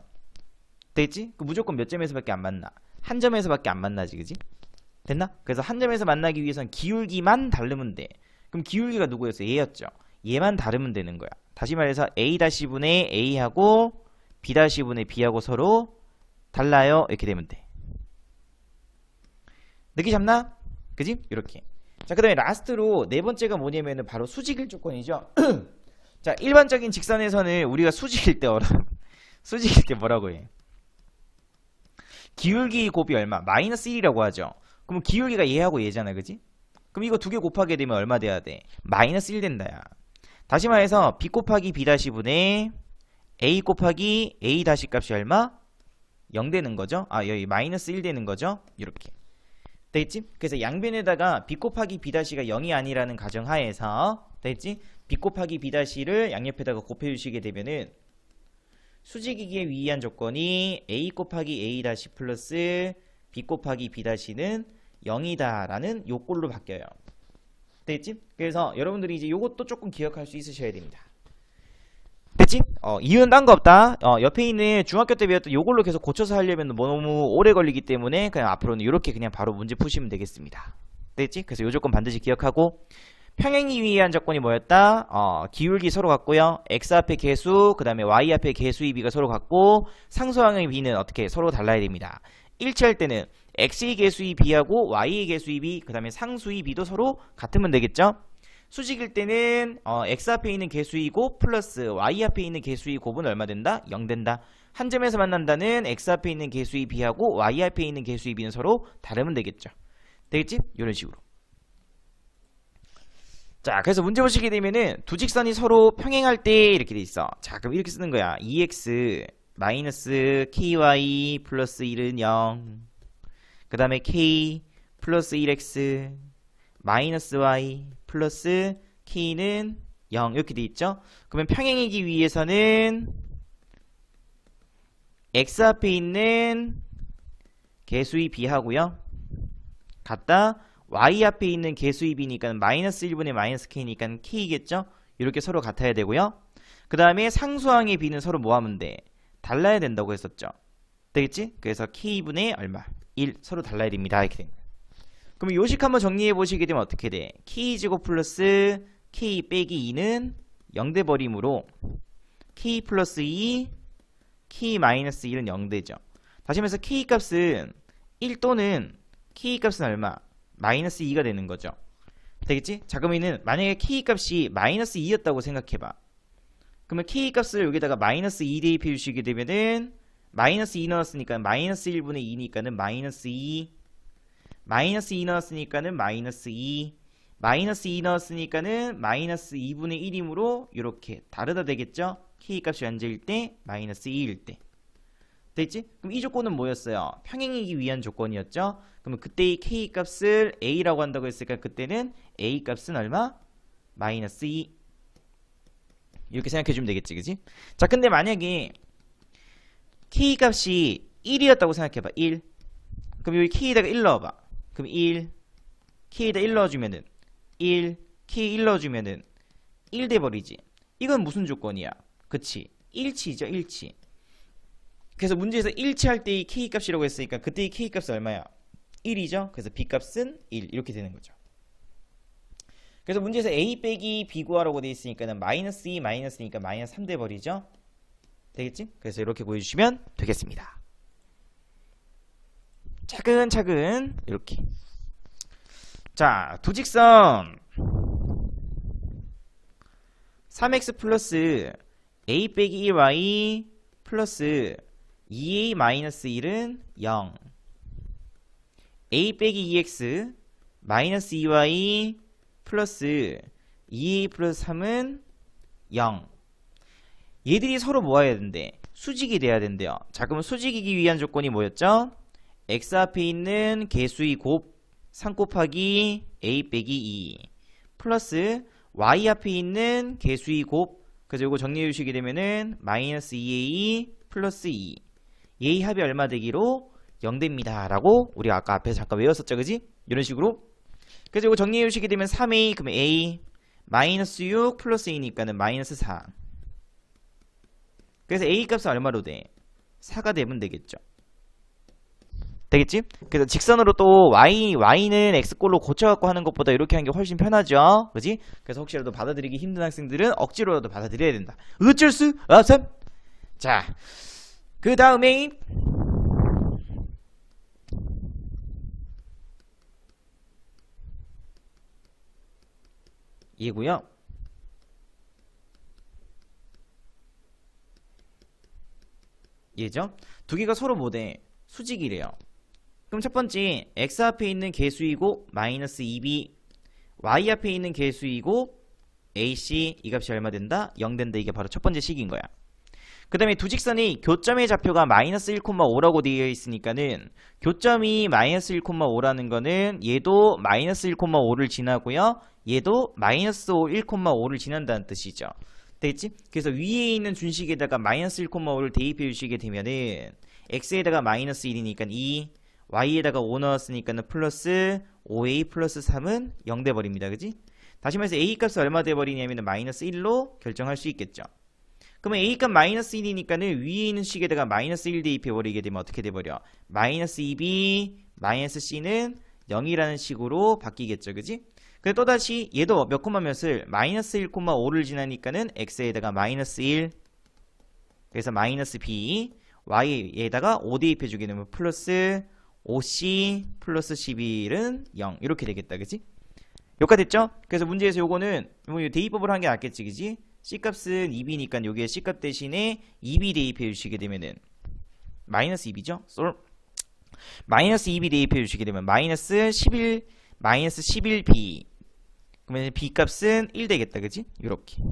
됐지? 그 무조건 몇 점에서밖에 안 만나. 한 점에서밖에 안 만나지. 그지? 됐나? 그래서 한 점에서 만나기 위해서는 기울기만 다르면 돼. 그럼 기울기가 누구였어? 얘였죠. 얘만 다르면 되는 거야. 다시 말해서 a-분의 a하고 b-분의 b하고 서로 달라요. 이렇게 되면 돼. 느끼 잡나? 그지? 이렇게. 자, 그 다음에 라스트로 네 번째가 뭐냐면은 바로 수직일 조건이죠. 자, 일반적인 직선에서는 우리가 수직일 때 수직일 때 뭐라고 해? 기울기 곱이 얼마? 마이너스 1이라고 하죠. 그럼 기울기가 얘하고 얘잖아, 그지? 그럼 이거 두 개 곱하게 되면 얼마 돼야 돼? 마이너스 1 된다, 야. 다시 말해서 b 곱하기 b-분의 a 곱하기 a- 값이 얼마? 0 되는 거죠? 여기 마이너스 1 되는 거죠? 이렇게. 됐지? 그래서 양변에다가 b 곱하기 b-가 0이 아니라는 가정하에서 됐지? b 곱하기 b'를 양옆에다가 곱해주시게 되면은 수직이기에 유의한 조건이 a 곱하기 a 다시 플러스 b 곱하기 b는 0이다 라는 요꼴로 바뀌어요. 됐지? 그래서 여러분들이 이제 요것도 조금 기억할 수 있으셔야 됩니다. 됐지? 이유는 딴 거 없다. 옆에 있는 중학교 때 배웠던 요걸로 계속 고쳐서 하려면 너무 오래 걸리기 때문에 그냥 앞으로는 이렇게 그냥 바로 문제 푸시면 되겠습니다. 됐지? 그래서 요 조건 반드시 기억하고, 평행이 위한 조건이 뭐였다? 기울기 서로 같고요. x 앞에 개수, 그 다음에 y 앞에 개수의 b가 서로 같고, 상수항의 b는 어떻게 서로 달라야 됩니다. 일치할 때는 x의 개수의 b하고 y의 개수의 b, 그 다음에 상수의 b도 서로 같으면 되겠죠? 수직일 때는 x 앞에 있는 개수의 곱 플러스 y 앞에 있는 개수의 곱은 얼마 된다? 0 된다. 한 점에서 만난다는 x 앞에 있는 개수의 b하고 y 앞에 있는 개수의 b는 서로 다르면 되겠죠. 되겠지? 이런 식으로. 자, 그래서 문제 보시게 되면은 두 직선이 서로 평행할 때 이렇게 돼 있어. 자, 그럼 이렇게 쓰는 거야. 2x 마이너스 ky 플러스 1은 0. 그 다음에 k 플러스 1x 마이너스 y 플러스 k는 0 이렇게 돼 있죠. 그러면 평행이기 위해서는 x 앞에 있는 개수의 b하고요 같다. y 앞에 있는 개수의 b니까 마이너스 1분의 마이너스 k니까 k겠죠. 이렇게 서로 같아야 되고요. 그 다음에 상수항의 b는 서로 뭐 하면 돼? 달라야 된다고 했었죠. 되겠지? 그래서 k분의 얼마? 1 서로 달라야 됩니다. 이렇게 됩니다. 그럼 요식 한번 정리해 보시게 되면 어떻게 돼? k제곱 플러스 k 빼기 2는 0 돼버리므로 k 플러스 2, k 마이너스 1은 0 되죠. 다시 말해서 k 값은 1 또는 k 값은 얼마? 마이너스 2가 되는 거죠. 되겠지? 자, 그러면은 만약에 k 값이 마이너스 2였다고 생각해봐. 그러면 k 값을 여기다가 마이너스 2 대입해 주시게 되면은 마이너스 2 넣었으니까 마이너스 1분의 2니까는 마이너스 2, 마이너스 2 넣었으니까는 마이너스 2, 마이너스 2 넣었으니까는 마이너스 2분의 1이므로 이렇게 다르다 되겠죠? k 값이 앉아일 때 마이너스 2일 때. 됐지? 그럼 이 조건은 뭐였어요? 평행이기 위한 조건이었죠? 그러면 그때의 k 값을 a라고 한다고 했으니까 그때는 a 값은 얼마? 마이너스 2. 이렇게 생각해 주면 되겠지, 그지? 자, 근데 만약에 k 값이 1이었다고 생각해봐. 1. 그럼 여기 k에다가 1 넣어봐. 그럼 1, k에다 1 넣어주면은 1, k 1 넣어주면은 1 돼버리지. 이건 무슨 조건이야? 그치? 일치죠, 일치. 그래서 문제에서 일치할 때의 k 값이라고 했으니까 그때의 k 값은 얼마야? 1이죠. 그래서 b 값은 1 이렇게 되는 거죠. 그래서 문제에서 a 빼기 b 구하라고 돼 있으니까는 마이너스 2 마이너스니까 마이너스 3 돼버리죠. 되겠지? 그래서 이렇게 구해주시면 되겠습니다. 차근차근 이렇게. 자, 두 직선 3x 플러스 a 빼기 1y 플러스 2a 마이너스 1은 0. a 빼기 2x 마이너스 2y 플러스 2a 플러스 3은 0. 얘들이 서로 뭐 해야 된대? 수직이 돼야 된대요. 자, 그럼 수직이기 위한 조건이 뭐였죠? x 앞에 있는 개수의 곱 3 곱하기 a 빼기 2 플러스 y 앞에 있는 개수의 곱, 그래서 이거 정리해 주시게 되면은 마이너스 2a 플러스 2 얘의 합이 얼마 되기로 0 됩니다 라고 우리 아까 앞에서 잠깐 외웠었죠, 그지? 이런 식으로. 그래서 이거 정리해 주시게 되면 3a 그러면 a 마이너스 6 플러스 2니까는 마이너스 4. 그래서 a 값은 얼마로 돼? 4가 되면 되겠죠. 되겠지? 그래서 직선으로 또 y는 x꼴로 고쳐갖고 하는 것보다 이렇게 하는 게 훨씬 편하죠. 그지? 그래서 혹시라도 받아들이기 힘든 학생들은 억지로라도 받아들여야 된다. 어쩔 수 없음. 자, 그 다음에 이고요. 얘죠? 두 개가 서로 뭐돼? 수직이래요. 그럼 첫 번째 x 앞에 있는 개수이고 마이너스 2b y 앞에 있는 개수이고 ac 이 값이 얼마 된다? 0 된다. 이게 바로 첫 번째 식인 거야. 그 다음에 두 직선이 교점의 좌표가 마이너스 1,5라고 되어 있으니까는 교점이 마이너스 1,5라는 거는 얘도 마이너스 1,5를 지나고요 얘도 마이너스 5, 1,5를 지난다는 뜻이죠. 됐지? 그래서 위에 있는 준식에다가 마이너스 1,5를 대입해 주시게 되면은 x에다가 마이너스 1이니까 2, y에다가 5 넣었으니까는 플러스 5a 플러스 3은 0 돼버립니다. 그지? 다시 말해서 a 값이 얼마 돼버리냐면 마이너스 1로 결정할 수 있겠죠. 그러면 a 값 마이너스 1이니까는 위에 있는 식에다가 마이너스 1 대입해 버리게 되면 어떻게 돼버려? 마이너스 2b 마이너스 c는 0이라는 식으로 바뀌겠죠. 그지? 그래서 또다시 얘도 몇 콤마 몇을 마이너스 1,5를 지나니까는 x에다가 마이너스 1, 그래서 마이너스 b, y에다가 5 대입해 주게 되면 플러스 5c 플러스 11은 0 이렇게 되겠다. 그지? 여기까지 됐죠? 그래서 문제에서 요거는 뭐 대입법을 한 게 낫겠지. 그지? c값은 2b니까 여기에 c값 대신에 2b 대입해 주시게 되면은 마이너스 2b죠? 마이너스 2b 대입해 주시게 되면 마이너스 11b, 그러면 b값은 1 되겠다. 그지? 요렇게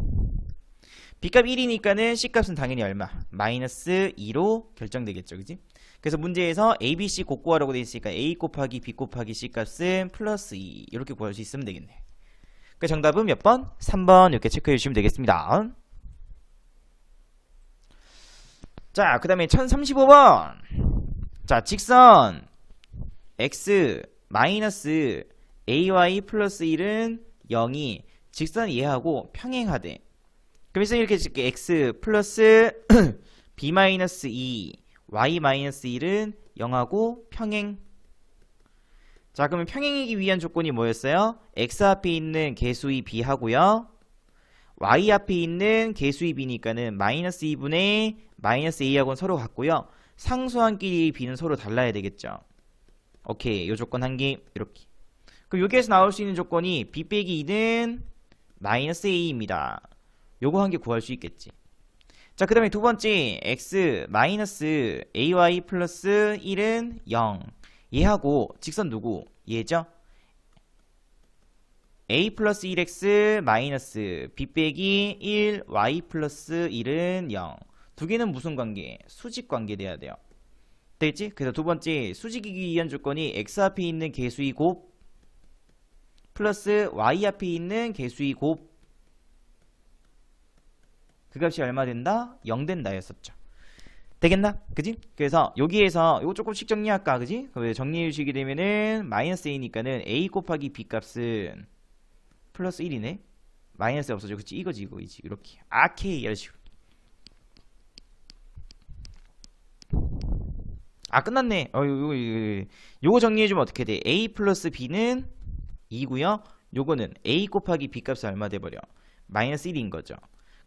b값 1이니까는 c값은 당연히 얼마? 마이너스 2로 결정되겠죠. 그지? 그래서 문제에서 a, b, c 곱 구하라고 되어 있으니까 a 곱하기 b 곱하기 c값은 플러스 2 이렇게 구할 수 있으면 되겠네. 그 정답은 몇 번? 3번 이렇게 체크해 주시면 되겠습니다. 자, 그 다음에 1035번. 자, 직선 x 마이너스 ay 플러스 1은 0이 직선 얘하고 평행하대. 그래서 이렇게 쓸게. x 플러스 b 마이너스 2 y 마이너스 1은 0하고 평행. 자, 그러면 평행이기 위한 조건이 뭐였어요? x 앞에 있는 개수의 b 하고요, y 앞에 있는 개수의 b니까는 마이너스 2분의 마이너스 a하고는 서로 같고요, 상수한끼리 b는 서로 달라야 되겠죠. 오케이, 요 조건 한 개 이렇게. 그럼 여기에서 나올 수 있는 조건이 b 빼기 2는 마이너스 a입니다. 요거 한 개 구할 수 있겠지. 자, 그 다음에 두 번째 x 마이너스 ay 플러스 1은 0. 얘하고 직선 누구? 얘죠? a 플러스 1x 마이너스 b 빼기 1 y 플러스 1은 0. 두 개는 무슨 관계? 수직 관계 돼야 돼요. 됐지? 그래서 두 번째 수직이기 위한 조건이 x 앞에 있는 개수의 곱 플러스 y 앞에 있는 개수의 곱, 그 값이 얼마 된다? 0 된다 였었죠. 되겠나? 그지? 그래서 여기에서 이거 조금씩 정리할까? 그지? 정리해 주시게 되면은 마이너스 a니까는 a 곱하기 b 값은 플러스 1이네. 마이너스 없어져. 그치? 이거지 이거지. 이렇게 아케이 이런 식으로. 아, 끝났네. 요거 정리해주면 어떻게 돼? a 플러스 b는 2고요 요거는 a 곱하기 b 값이 얼마 돼버려? 마이너스 1인 거죠.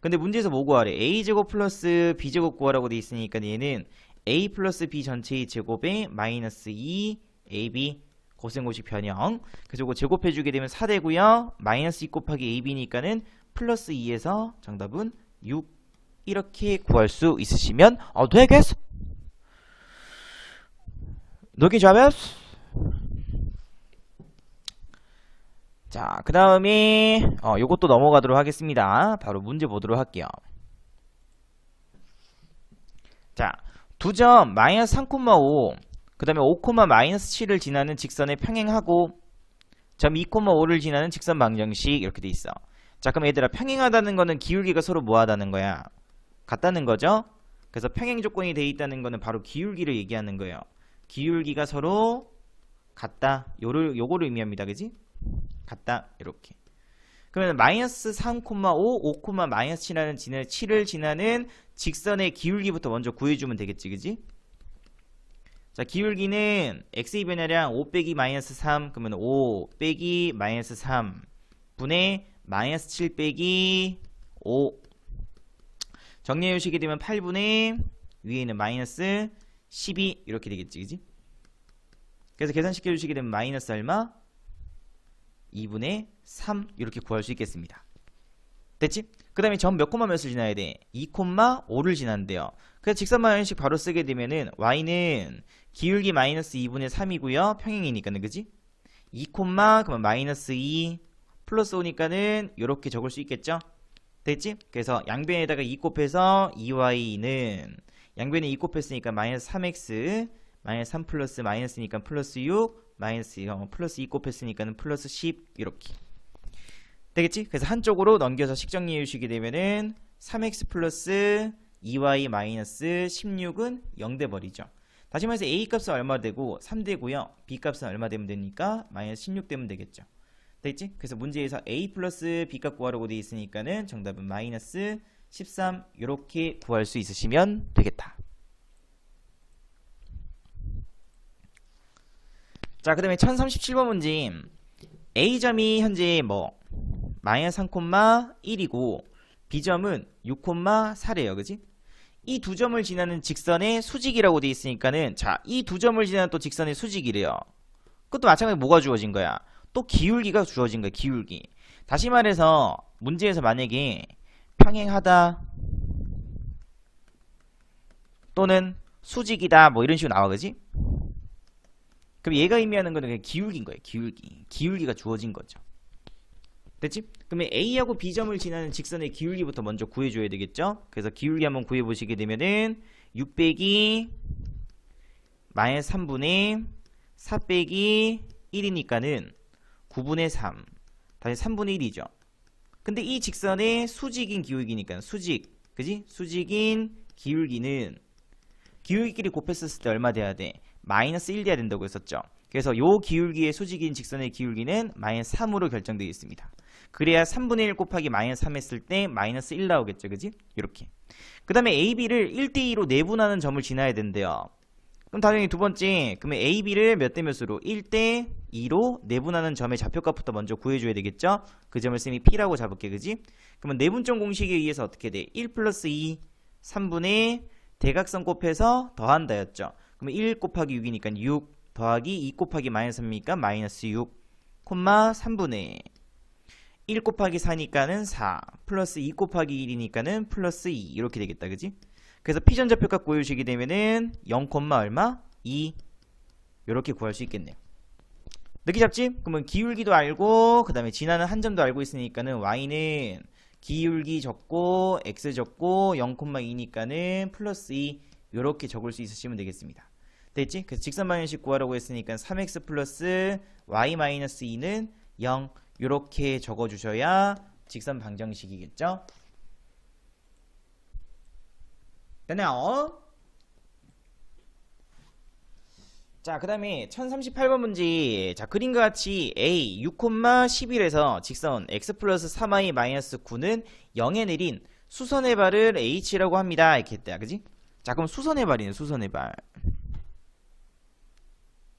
근데 문제에서 뭐 구하래? a제곱 플러스 b제곱 구하라고 돼 있으니까 얘는 a 플러스 b 전체의 제곱에 마이너스 2 ab 고생고식 변형. 그래서 이거 제곱해주게 되면 4 되고요, 마이너스 2 곱하기 ab니까는 플러스 2에서 정답은 6 이렇게 구할 수 있으시면 되겠어. 너기 잡았어. 자, 그 다음에 요것도 넘어가도록 하겠습니다. 바로 문제 보도록 할게요. 자, 두 점 마이너스 3,5 그 다음에 5, 마이너스 7을 지나는 직선에 평행하고 점 2,5를 지나는 직선 방정식 이렇게 돼 있어. 자, 그럼 얘들아, 평행하다는 거는 기울기가 서로 뭐하다는 거야? 같다는 거죠? 그래서 평행 조건이 돼 있다는 거는 바로 기울기를 얘기하는 거예요. 기울기가 서로 같다, 요거를 의미합니다. 그지? 같다, 이렇게. 그러면 마이너스 3,5, 5, 마이너스 7을 지나는 직선의 기울기부터 먼저 구해주면 되겠지. 그지? 자, 기울기는 x의 변화량 5 빼기 마이너스 3, 그러면 5 빼기 마이너스 3 분의 마이너스 7 빼기 5. 정리해 주시게 되면 8분의 위에는 마이너스 12 이렇게 되겠지. 그지? 그래서 계산시켜 주시게 되면 마이너스 얼마? 2분의 3 이렇게 구할 수 있겠습니다. 됐지? 그 다음에 점 몇 콤마 몇을 지나야 돼? 2,5를 지난대요. 그래서 직선방정식 바로 쓰게 되면은 y는 기울기 마이너스 2분의 3이고요 평행이니까는. 그지? 2, 그러면 마이너스 2 플러스 5니까는 이렇게 적을 수 있겠죠? 됐지? 그래서 양변에다가 2 곱해서 2y는 양변에 2 곱했으니까 마이너스 3x 마이너스 3 플러스 마이너스니까 플러스 6 마이너스 플러스 2 곱했으니까는 플러스 10 이렇게. 되겠지? 그래서 한쪽으로 넘겨서 식정리해 주시게 되면은 3x 플러스 2y 마이너스 16은 0 돼버리죠. 다시 말해서 a 값은 얼마 되고 3 되고요. b 값은 얼마 되면 되니까 마이너스 16 되면 되겠죠. 되겠지? 그래서 문제에서 a 플러스 b 값 구하라고 되어 있으니까는 정답은 마이너스 13 이렇게 구할 수 있으시면 되겠다. 자, 그 다음에 1037번 문제. A점이 현재 뭐 마이너스 3,1이고 B점은 6,4래요. 그지? 이 두 점을 지나는 직선의 수직이라고 되어 있으니까는 자, 이 두 점을 지나는 또 직선의 수직이래요. 그것도 마찬가지로 뭐가 주어진 거야? 또 기울기가 주어진 거야. 기울기. 다시 말해서 문제에서 만약에 평행하다 또는 수직이다 뭐 이런 식으로 나와. 그지? 그럼 얘가 의미하는 거는 그냥 기울기인 거예요. 기울기. 기울기가 주어진 거죠. 됐지? 그러면 A하고 B점을 지나는 직선의 기울기부터 먼저 구해줘야 되겠죠? 그래서 기울기 한번 구해보시게 되면은 6 빼기 마이너스 3분의 4 빼기 1이니까는 9분의 3 다시 3분의 1이죠. 근데 이 직선의 수직인 기울기니까 수직, 그지? 수직인 기울기는 기울기끼리 곱했었을 때 얼마 돼야 돼? 마이너스 1 돼야 된다고 했었죠. 그래서 요 기울기의 수직인 직선의 기울기는 마이너스 3으로 결정되어 있습니다. 그래야 3분의 1 곱하기 마이너스 3 했을 때 마이너스 1 나오겠죠. 그지? 이렇게. 그 다음에 AB를 1대2로 내분하는 점을 지나야 된대요. 그럼 당연히 두 번째, 그러면 AB를 몇 대 몇으로? 1대2로 내분하는 점의 좌표값부터 먼저 구해줘야 되겠죠? 그 점을 쌤이 P라고 잡을게. 그지? 그러면 내분점 공식에 의해서 어떻게 돼? 1 플러스 2, 3분의 대각선 곱해서 더한다였죠. 그러면 1 곱하기 6이니까 6 더하기 2 곱하기 마이너스 3이니까 마이너스 6, 콤마 3분의 1 곱하기 4니까는 4 플러스 2 곱하기 1이니까는 플러스 2 이렇게 되겠다. 그지? 그래서 P전 좌표값 구해주시게 되면은 0, 얼마? 2 이렇게 구할 수 있겠네요. 느끼 잡지? 그러면 기울기도 알고 그 다음에 지나는 한 점도 알고 있으니까는 Y는 기울기 적고 X 적고 0, 2니까는 플러스 2 이렇게 적을 수 있으시면 되겠습니다. 됐지? 그래서 직선 방정식 구하라고 했으니까 3x 플러스 y 마이너스 2는 0 이렇게 적어주셔야 직선 방정식이겠죠? 됐나요? 자, 그 다음에 1038번 문제. 자, 그림과 같이 A 6,11에서 직선 x 플러스 3y 마이너스 9는 0에 내린 수선의 발을 h라고 합니다. 이렇게 했다. 그지? 자, 그럼 수선의 발이네. 수선의 발.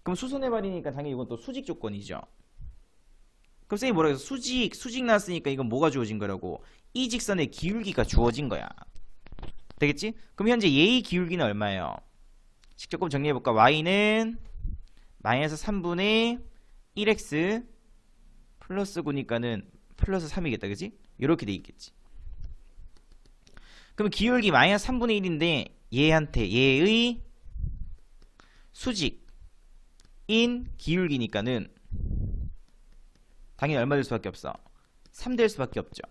그럼 수선의 발이니까 당연히 이건 또 수직 조건이죠. 그럼 쌤이 뭐라 해서 수직 나왔으니까 이건 뭐가 주어진 거라고? 이 직선의 기울기가 주어진 거야. 되겠지? 그럼 현재 얘의 기울기는 얼마예요? 직접 정리해볼까? y는 마이너스 3분의 1x 플러스 9니까는 플러스 3이겠다. 그지? 이렇게 돼 있겠지. 그럼 기울기 마이너스 3분의 1인데 얘의 수직인 기울기니까는 당연히 얼마 될 수밖에 없어? 3 될 수밖에 없죠.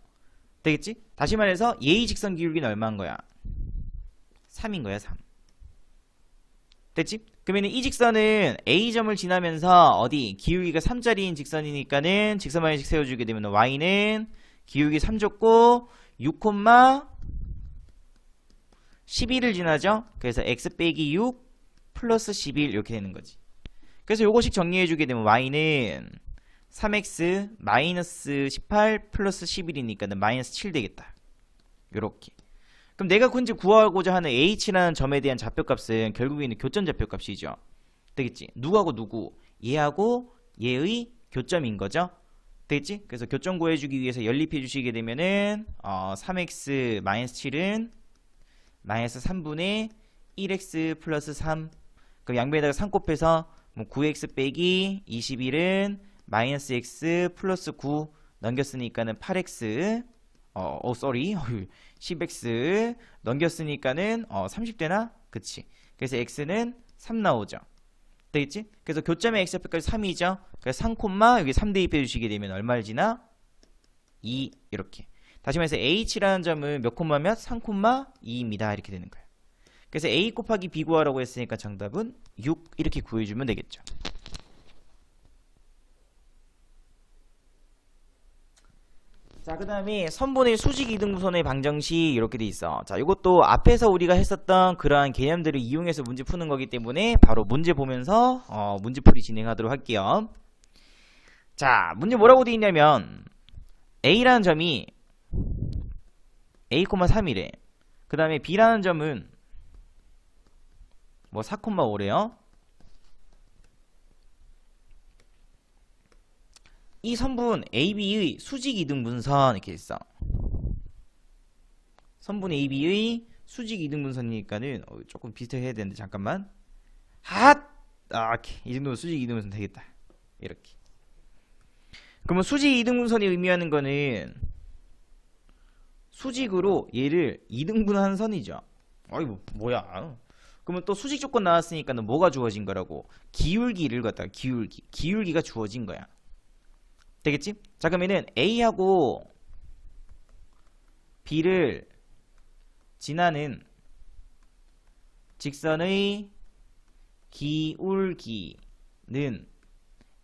되겠지? 다시 말해서 얘의 직선 기울기는 얼마인 거야? 3인 거야. 3. 됐지? 그러면 이 직선은 A점을 지나면서 어디 기울기가 3짜리인 직선이니까는 직선 방정식 세워주게 되면 Y는 기울기 3 줬고 6, 11을 지나죠? 그래서 X 빼기 6 플러스 11 이렇게 되는 거지. 그래서 요거식 정리해주게 되면 Y는 3x 마이너스 18 플러스 11이니까 마이너스 7 되겠다. 요렇게. 그럼 내가 현재 구하고자 하는 h라는 점에 대한 좌표값은 결국에는 교점 좌표값이죠. 되겠지? 누구하고 누구? 얘하고 얘의 교점인 거죠. 되겠지? 그래서 교점 구해주기 위해서 연립해 주시게 되면은 3x 마이너스 7은 마이너스 3분의 1x 플러스 3. 그럼 양변에다가 3 곱해서 뭐 9x 빼기 21은 마이너스 x 플러스 9 넘겼으니까는 8x 10x 넘겼으니까는 30되나? 그치. 그래서 x는 3 나오죠. 되겠지? 그래서 교점의 x좌표까지 3이죠. 그래서 3, 여기 3 대입해 주시게 되면 얼마를 지나? 2 이렇게. 다시 말해서 h라는 점은 몇 콤마 몇? 3, 2입니다. 이렇게 되는 거예요. 그래서 a 곱하기 b 구하라고 했으니까 정답은 6 이렇게 구해주면 되겠죠. 자, 그 다음에 선분의 수직 이등분선의 방정식 이렇게 돼 있어. 자, 이것도 앞에서 우리가 했었던 그러한 개념들을 이용해서 문제 푸는 거기 때문에 바로 문제 보면서 문제풀이 진행하도록 할게요. 자, 문제 뭐라고 돼 있냐면 A라는 점이 A,3이래. 그 다음에 B라는 점은 뭐 4,5래요. 이 선분 AB의 수직 이등분선 이렇게 있어. 선분 AB의 수직 이등분선이니까는 조금 비슷하게 해야 되는데 잠깐만. 오케이. 이 정도면 수직 이등분선 되겠다. 이렇게. 그러면 수직 이등분선이 의미하는 거는 수직으로 얘를 이등분한 선이죠. 이거 뭐야? 그러면 또 수직 조건 나왔으니까는 뭐가 주어진 거라고? 기울기를 갖다가 기울기가 주어진 거야. 되겠지? 자, 그러면은 A하고 B를 지나는 직선의 기울기는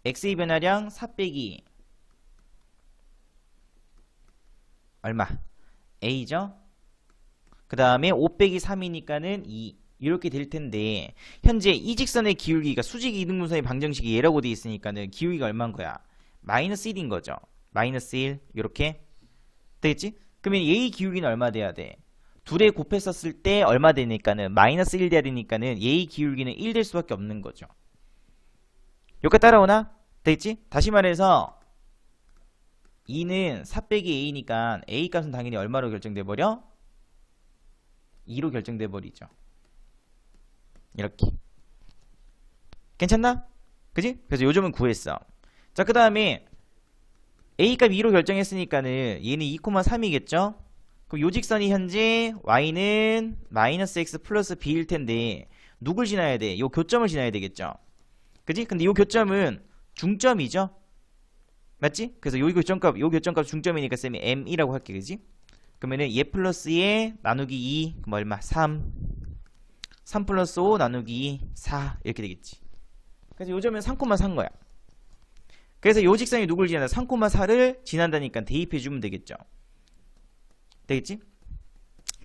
x의 변화량 4 빼기 얼마? a죠? 그 다음에 5 빼기 3이니까는 2 이렇게 될 텐데 현재 이 직선의 기울기가 수직 이등분선의 방정식이 얘라고 돼 있으니까는 기울기가 얼마인 거야? 마이너스 1인 거죠. 마이너스 1 이렇게 되겠지? 그러면 얘의 기울기는 얼마 돼야 돼? 둘에 곱했었을 때 얼마 되니까는 마이너스 1 돼야 되니까는 얘의 기울기는 1 될 수밖에 없는 거죠. 여기까지 따라오나? 되겠지? 다시 말해서 2는 4 빼기 a니까 a 값은 당연히 얼마로 결정돼 버려? 2로 결정돼 버리죠. 이렇게. 괜찮나? 그지? 그래서 요점은 구했어. 자, 그 다음에 A값 2로 결정했으니까는 얘는 2,3이겠죠? 그럼 요 직선이 현재 Y는 마이너스 X 플러스 B일 텐데 누굴 지나야 돼? 요 교점을 지나야 되겠죠? 그지? 근데 요 교점은 중점이죠? 맞지? 그래서 요 교점값 중점이니까 쌤이 M이라고 할게, 그지? 그러면은 얘 플러스 얘 나누기 2 그럼 얼마? 3 플러스 5 나누기 2 4 이렇게 되겠지. 그래서 요점은 3,4인 거야. 그래서 요 직선이 누굴 지나다 3,4를 지난다니까 대입해주면 되겠죠. 되겠지?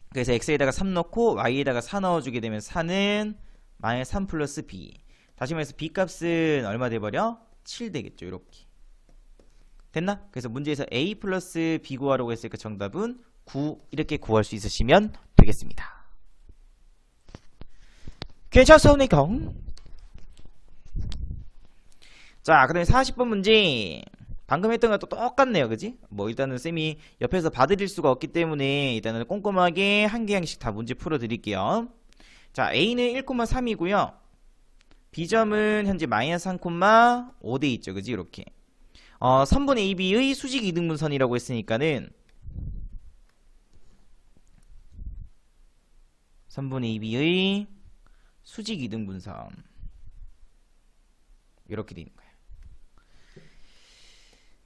그래서 x에다가 3 넣고 y에다가 4 넣어주게 되면 4는 마이너스 3 플러스 b. 다시 말해서 b 값은 얼마 돼버려? 7 되겠죠. 이렇게. 됐나? 그래서 문제에서 a 플러스 b 구하라고 했으니까 정답은 9 이렇게 구할 수 있으시면 되겠습니다. 괜찮습니까? 자, 그 다음에 40번 문제. 방금 했던 것도 똑같네요. 그지? 뭐 일단은 쌤이 옆에서 봐드릴 수가 없기 때문에 일단은 꼼꼼하게 한 개씩 다 문제 풀어 드릴게요. 자, A는 1,3이고요. B점은 현재 마이너스 3,5 돼 있죠. 그지? 이렇게. 선분 AB의 수직 이등분선이라고 했으니까는 선분 AB의 수직 이등분선 이렇게 되는 거예요.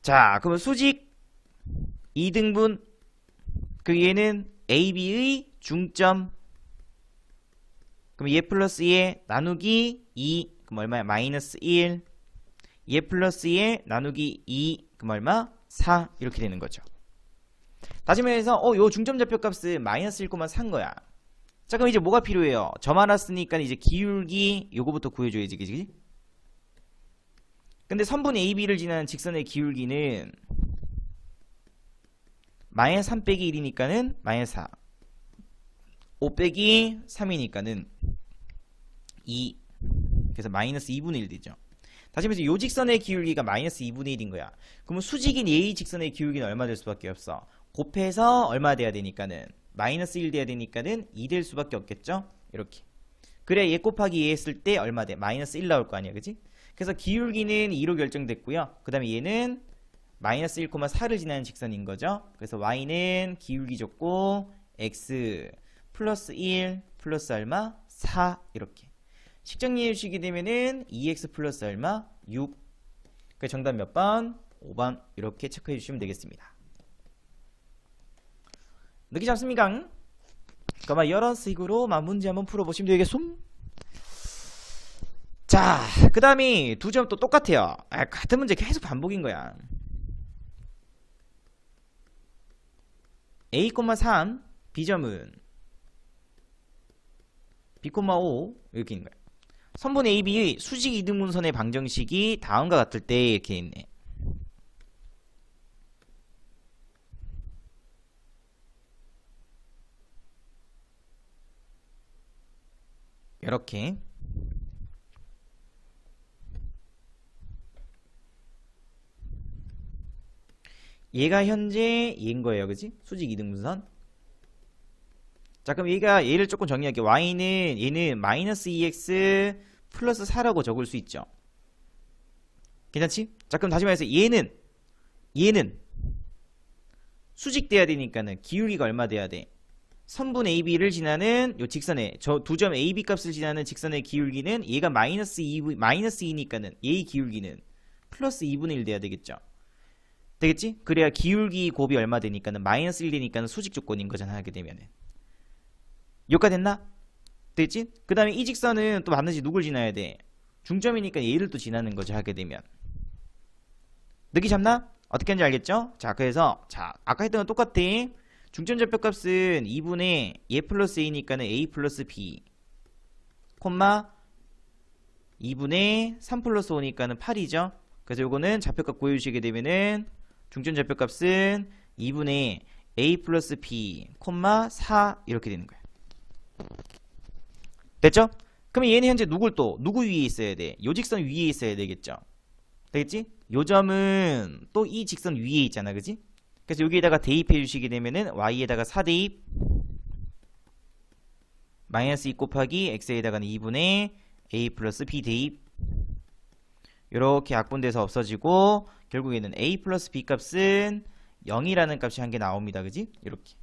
자, 그러면 수직 2등분 그 얘는 AB의 중점 그럼 얘 플러스 얘 나누기 2 그럼 얼마야? 마이너스 1 얘 플러스 얘 나누기 2 그럼 얼마? 4 이렇게 되는 거죠. 다시 말해서 요 중점 좌표값은 마이너스 1,4인 거야. 자, 그럼 이제 뭐가 필요해요? 점 알았으니까 이제 기울기 요거부터 구해줘야지. 그지? 근데 선분 AB를 지나는 직선의 기울기는 마이너스 3 빼기 1이니까는 마이너스 4 5 빼기 3이니까는 2 그래서 마이너스 2분의 1 되죠. 다시 말해서 요 직선의 기울기가 마이너스 2분의 1인 거야. 그러면 수직인 얘의 직선의 기울기는 얼마 될 수밖에 없어? 곱해서 얼마 돼야 되니까는 마이너스 1 돼야 되니까는 2 될 수밖에 없겠죠. 이렇게. 그래 얘 곱하기 얘 했을 때 얼마 돼? 마이너스 1 나올 거 아니야. 그지? 그래서 기울기는 2로 결정됐고요. 그 다음에 얘는 마이너스 1,4를 지나는 직선인 거죠. 그래서 y는 기울기 줬고 x 플러스 1 플러스 얼마? 4 이렇게. 식정리해 주시게 되면은 2x 플러스 얼마? 6. 그 정답 몇 번? 5번 이렇게 체크해 주시면 되겠습니다. 느끼지 않습니까? 그러면 이런 식으로 문제 한번 풀어보시면 되겠음? 자, 그 다음에 두 점 또 똑같아요. 같은 문제 계속 반복인 거야. a, 3 b점은 b, 5 이렇게 있는 거야. 선분 AB의 수직 이등분선의 방정식이 다음과 같을 때 이렇게 있네. 이렇게 얘가 현재 얘인 거예요, 그지? 수직 이등분선. 자, 그럼 얘를 조금 정리할게. y는 얘는 마이너스 2x 플러스 4라고 적을 수 있죠. 괜찮지? 자, 그럼 다시 말해서 얘는 수직돼야 되니까는 기울기가 얼마 돼야 돼? 선분 AB를 지나는 요 직선의 저 두 점 AB 값을 지나는 직선의 기울기는 얘가 마이너스 2니까는 얘의 기울기는 플러스 2분의 1 돼야 되겠죠. 되겠지? 그래야 기울기 곱이 얼마 되니까는 마이너스 1 되니까는 수직 조건인 거잖아. 하게 되면은 여기까지 됐나? 되겠지? 그 다음에 이 직선은 또 반드시 누굴 지나야 돼? 중점이니까 얘를 또 지나는 거죠. 하게 되면 느낌 잡나? 어떻게 하는지 알겠죠? 자, 그래서 자 아까 했던 건 똑같아. 중점 좌표값은 2분의 얘 플러스 a니까는 a 플러스 b 콤마 2분의 3 플러스 5니까는 8이죠. 그래서 요거는 좌표값 구해주시게 되면은 중점 좌표값은 2분의 a 플러스 b 콤마 4 이렇게 되는 거야. 됐죠? 그러면 얘는 현재 누구 위에 있어야 돼? 요 직선 위에 있어야 되겠죠? 되겠지? 요 점은 또 이 직선 위에 있잖아, 그지? 그래서 여기에다가 대입해 주시게 되면은 y에다가 4 대입 마이너스 2 곱하기 x에다가는 2분의 a 플러스 b 대입 이렇게 약분돼서 없어지고 결국에는 a 플러스 b 값은 0이라는 값이 한 개 나옵니다, 그지? 이렇게.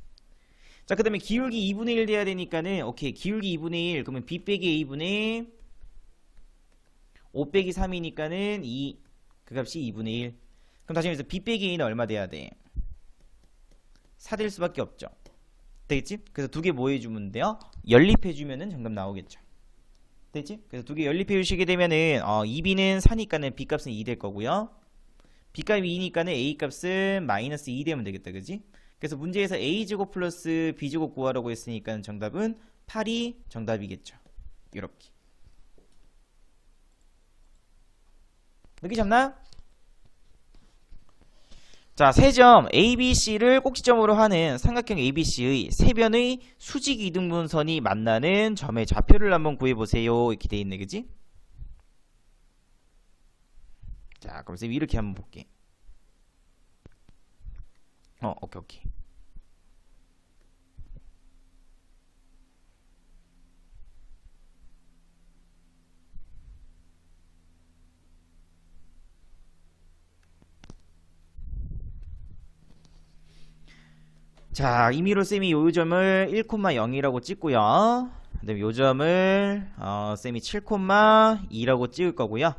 자, 그 다음에 기울기 2분의 1 돼야 되니까는 오케이 기울기 2분의 1 그러면 b 빼기 a분의 5 빼기 3이니까는 2 그 값이 2분의 1. 그럼 다시 말해서 b 빼기 a는 얼마 돼야 돼? 4 될 수밖에 없죠. 되겠지? 그래서 두 개 뭐 해주면 돼요? 연립해주면은 정답 나오겠죠. 되겠지? 그래서 두 개 연립해 주시게 되면은 2b는 4니까는 b 값은 2 될 거고요. b 값이 2니까는 a 값은 마이너스 2 되면 되겠다, 그지? 그래서 문제에서 a제곱 플러스 b제곱 구하라고 했으니까 정답은 8이 정답이겠죠. 이렇게. 느낌 잡나? 자, 세 점 ABC를 꼭지점으로 하는 삼각형 ABC의 세 변의 수직 이등분선이 만나는 점의 좌표를 한번 구해보세요. 이렇게 돼 있네, 그지? 자, 그럼 쌤 이렇게 한번 볼게. 오케이. 자, 임의로 쌤이 요 점을 1,0이라고 찍고요. 그 다음에 요 점을 쌤이 7,2라고 찍을 거고요.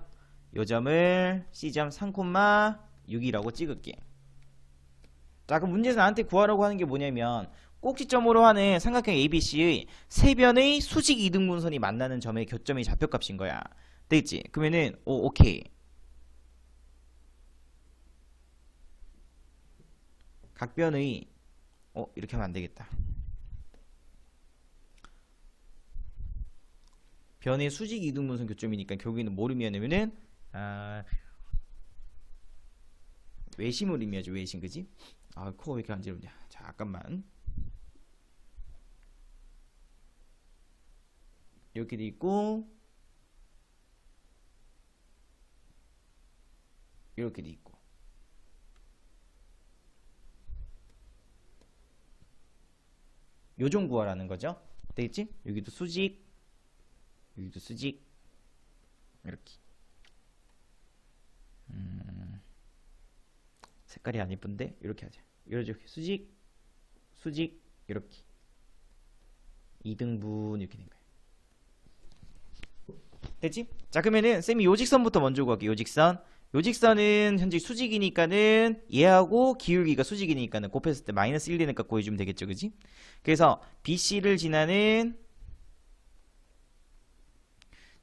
요 점을 C점 3,6이라고 찍을게. 자, 그럼 문제에서 나한테 구하라고 하는 게 뭐냐면 꼭지점으로 하는 삼각형 ABC의 세 변의 수직 이등분선이 만나는 점의 교점의 좌표값인 거야. 되겠지? 그러면은 오케이. 각 변의 이렇게 하면 안 되겠다. 변의 수직 이등분선 교점이니까 결국에는 뭘 의미하냐면은 외심을 의미하죠. 외심, 그지? 코 왜 이렇게 간지럽냐. 자, 잠깐만. 이렇게 돼 있고 이렇게 돼 있고 요점 구하라는 거죠. 되겠지? 여기도 수직, 여기도 수직, 이렇게. 색깔이 안 예쁜데 이렇게 하자. 이렇게 수직, 수직 이렇게 2등분 이렇게 된 거야. 됐지? 자, 그러면은 쌤이 요 직선부터 먼저 구할게. 요 직선. 요 직선은 현재 수직이니까는 얘하고 기울기가 수직이니까는 곱했을 때 마이너스 1 되는 값 구해주면 되겠죠, 그지? 그래서 BC를 지나는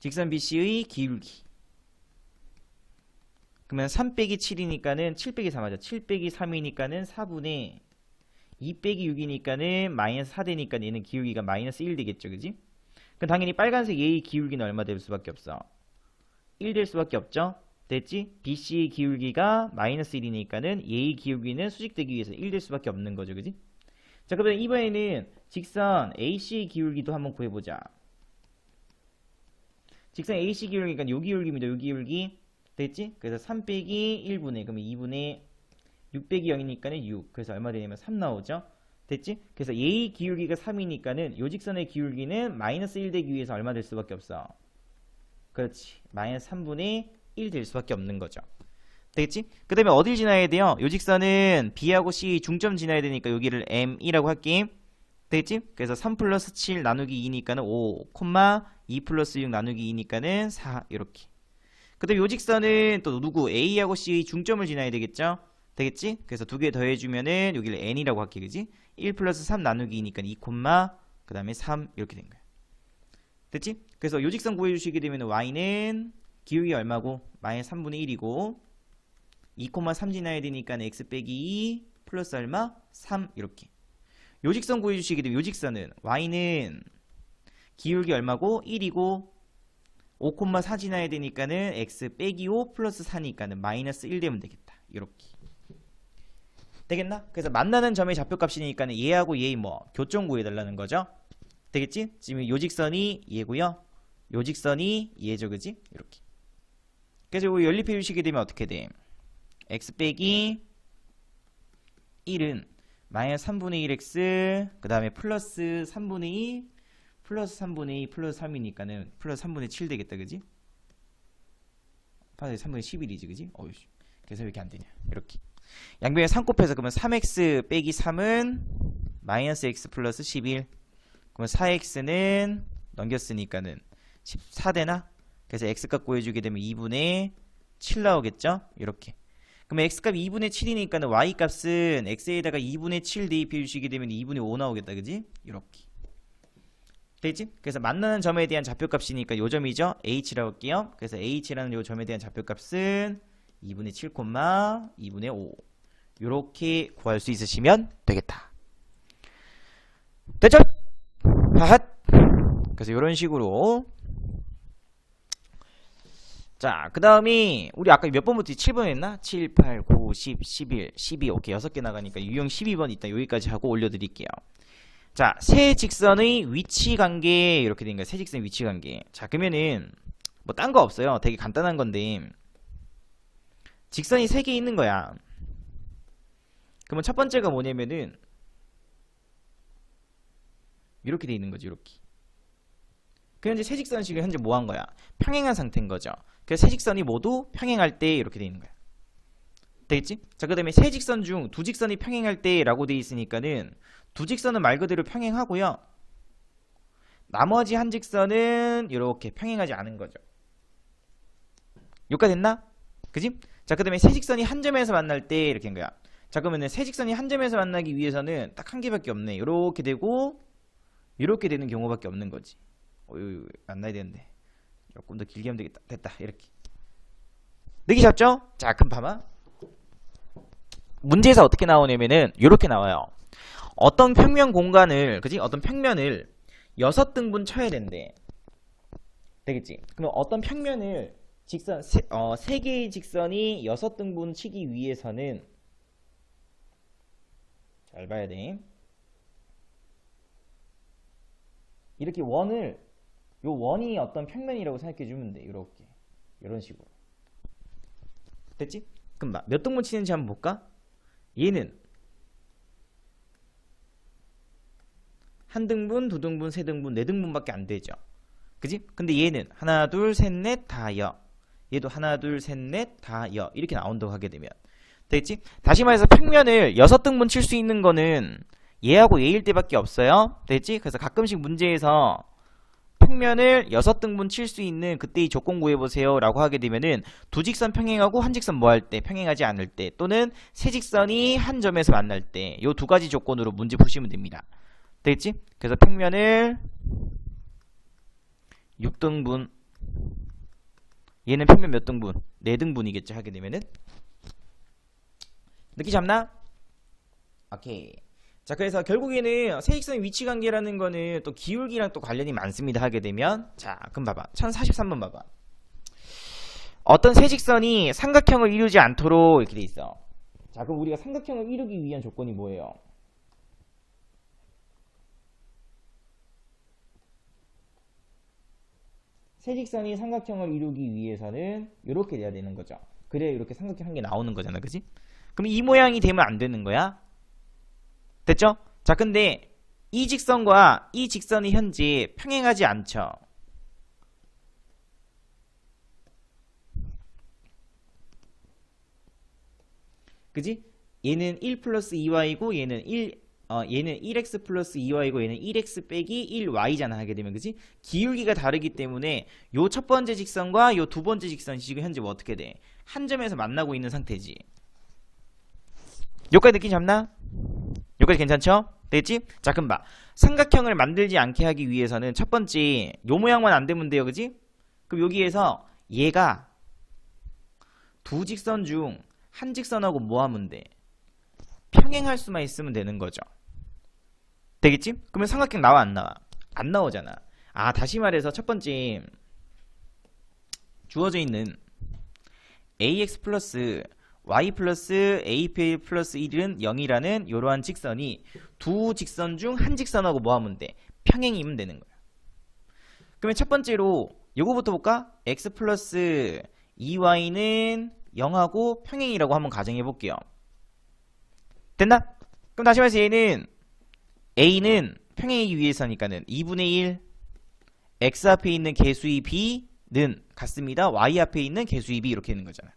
직선 BC의 기울기. 그러면 3 빼기 7이니까는 7 빼기 3 하죠. 7 빼기 3이니까는 4분의 2 빼기 6이니까는 마이너스 4 되니까 얘는 기울기가 마이너스 1 되겠죠. 그지? 그럼 당연히 빨간색 A의 기울기는 얼마 될 수밖에 없어? 1 될 수밖에 없죠. 됐지? BC의 기울기가 마이너스 1이니까는 A의 기울기는 수직되기 위해서 1 될 수밖에 없는 거죠. 그지? 자, 그러면 이번에는 직선 AC의 기울기도 한번 구해보자. 직선 AC 기울기니까 요 기울기입니다. 요 기울기. 됐지? 그래서 3 빼기 1분의, 그러면 2분의 6 빼기 0이니까는 6. 그래서 얼마 되냐면 3 나오죠? 됐지? 그래서 A 기울기가 3이니까는 요 직선의 기울기는 마이너스 1 되기 위해서 얼마 될 수밖에 없어? 그렇지. 마이너스 3분의 1 될 수밖에 없는 거죠. 되겠지? 그 다음에 어딜 지나야 돼요? 요 직선은 B하고 C 중점 지나야 되니까 여기를 M이라고 할게. 되겠지? 그래서 3 플러스 7 나누기 2니까는 5, 2 플러스 6 나누기 2니까는 4 이렇게. 그 다음에 요 직선은 또 누구? A하고 C의 중점을 지나야 되겠죠? 되겠지? 그래서 두 개 더해주면은 여기를 N이라고 할게. 그지? 1 플러스 3 나누기 2니까 2, 그 다음에 3 이렇게 된 거야. 됐지? 그래서 요 직선 구해주시게 되면 Y는 기울기 얼마고? 마이너스 3분의 1이고 2, 3 지나야 되니까 X 빼기 2 플러스 얼마? 3 이렇게. 요 직선 구해주시게 되면 요 직선은 Y는 기울기 얼마고? 1이고 5, 4 지나야 되니까는 X 빼기 5 플러스 4니까는 마이너스 1 되면 되겠다. 이렇게. 되겠나? 그래서 만나는 점의 좌표값이니까는 얘하고 얘의 뭐? 교점 구해달라는 거죠. 되겠지? 지금 요 직선이 얘고요. 요 직선이 얘죠. 그지? 이렇게. 그래서 이거 연립해 주시게 되면 어떻게 돼? X 빼기 1은 마이너스 3분의 1x 그 다음에 플러스 3분의 2 플러스 3분의 2 플러스 3이니까는 플러스 3분의 7 되겠다. 그지? 3분의 11이지. 그지? 어휴, 그래서 왜 이렇게 안 되냐. 이렇게. 양변에 3 곱해서 그러면 3x 빼기 3은 마이너스 x 플러스 11. 그러면 4x는 넘겼으니까는 14 되나? 그래서 x값 구해주게 되면 2분의 7 나오겠죠? 이렇게. 그러면 x값 2분의 7이니까는 y값은 x에다가 2분의 7 대입해 주시게 되면 2분의 5 나오겠다. 그지? 이렇게. 되겠지? 그래서 만나는 점에 대한 좌표값이니까 요 점이죠? h라고 할게요. 그래서 h라는 요 점에 대한 좌표값은 2분의 7, 2분의 5 요렇게 구할 수 있으시면 되겠다. 됐죠? 하핫. 그래서 요런 식으로. 자, 그 다음이 우리 아까 몇 번부터 7번 했나? 7, 8, 9, 10, 11, 12 오케이 6개 나가니까 유형 12번 일단 여기까지 하고 올려드릴게요. 자, 세 직선의 위치 관계 이렇게 된 거야. 세 직선의 위치 관계. 자, 그러면은 뭐 딴 거 없어요. 되게 간단한 건데 직선이 3개 있는 거야. 그러면 첫 번째가 뭐냐면은 이렇게 돼 있는 거지. 이렇게. 그 현재 세 직선식을 현재 뭐 한 거야? 평행한 상태인 거죠. 그래서 세 직선이 모두 평행할 때 이렇게 돼 있는 거야. 되겠지? 자, 그 다음에 세 직선 중 두 직선이 평행할 때 라고 돼 있으니까는 두 직선은 말 그대로 평행하고요. 나머지 한 직선은 이렇게 평행하지 않은 거죠. 여기까지 됐나? 그지? 자, 그 다음에 세 직선이 한 점에서 만날 때 이렇게 된 거야. 자, 그러면은 세 직선이 한 점에서 만나기 위해서는 딱 한 개밖에 없네. 이렇게 되고 이렇게 되는 경우밖에 없는 거지. 만나야 되는데 조금 더 길게 하면 되겠다. 됐다. 이렇게 느끼 잡죠? 자, 그럼 봐봐. 문제에서 어떻게 나오냐면은 이렇게 나와요. 어떤 평면 공간을, 그지? 어떤 평면을 6등분 쳐야 된대. 되겠지? 그러면 어떤 평면을 직선 세 개의 직선이 6등분 치기 위해서는 잘 봐야 돼. 이렇게 원을 요 원이 어떤 평면이라고 생각해 주면 돼. 이렇게. 이런 식으로. 됐지? 그럼 몇 등분 치는지 한번 볼까? 얘는 한 등분, 두 등분, 세 등분, 네 등분밖에 안 되죠. 그지? 근데 얘는 하나, 둘, 셋, 넷, 다 여. 얘도 하나, 둘, 셋, 넷, 다 여. 이렇게 나온다고 하게 되면. 됐지? 다시 말해서 평면을 6등분 칠 수 있는 거는 얘하고 얘일 때밖에 없어요. 됐지? 그래서 가끔씩 문제에서 평면을 6등분 칠 수 있는 그때의 조건 구해보세요 라고 하게 되면은 두 직선 평행하고 한 직선 뭐 할 때, 평행하지 않을 때, 또는 세 직선이 한 점에서 만날 때, 요 두 가지 조건으로 문제 푸시면 됩니다. 되겠지? 그래서 평면을 6등분, 얘는 평면 몇 등분? 4등분이겠죠 하게 되면은. 느끼 잡나? 오케이. 자, 그래서 결국에는 세직선의 위치 관계라는 거는 또 기울기랑 또 관련이 많습니다. 하게 되면. 자, 그럼 봐봐. 1043번 봐봐. 어떤 세직선이 삼각형을 이루지 않도록 이렇게 돼 있어. 자, 그럼 우리가 삼각형을 이루기 위한 조건이 뭐예요? 세직선이 삼각형을 이루기 위해서는 이렇게 돼야 되는 거죠. 그래야 이렇게 삼각형 한 개 나오는 거잖아. 그지? 그럼 이 모양이 되면 안 되는 거야. 됐죠? 자, 근데 이 직선과 이 직선이 현재 평행하지 않죠. 그지? 얘는 1 플러스 2y고 얘는 1x 플러스 2y고 얘는 1x 빼기 1y잖아. 하게 되면 그지? 기울기가 다르기 때문에 요 첫 번째 직선과 요 두 번째 직선이 지금 현재 뭐 어떻게 돼? 한 점에서 만나고 있는 상태지. 여기까지 느낌 잡나? 여기까지 괜찮죠? 되겠지? 자, 그럼 봐. 삼각형을 만들지 않게 하기 위해서는 첫 번째 요 모양만 안 되면 돼요. 그지? 그럼 여기에서 얘가 두 직선 중 한 직선하고 뭐 하면 돼? 평행할 수만 있으면 되는 거죠. 되겠지? 그러면 삼각형 나와 안 나와? 안 나오잖아. 아, 다시 말해서 첫 번째 주어져 있는 ax 플러스 y 플러스 ap 플러스 1은 0이라는 이러한 직선이 두 직선 중 한 직선하고 뭐 하면 돼? 평행이면 되는 거야. 그러면 첫 번째로 요거부터 볼까? x 플러스 2y는 0하고 평행이라고 한번 가정해 볼게요. 됐나? 그럼 다시 말해서 얘는 a는 평행이기 위해서니까는 2분의 1 x 앞에 있는 개수의 b는 같습니다. y 앞에 있는 개수의 b 이렇게 있는 거잖아.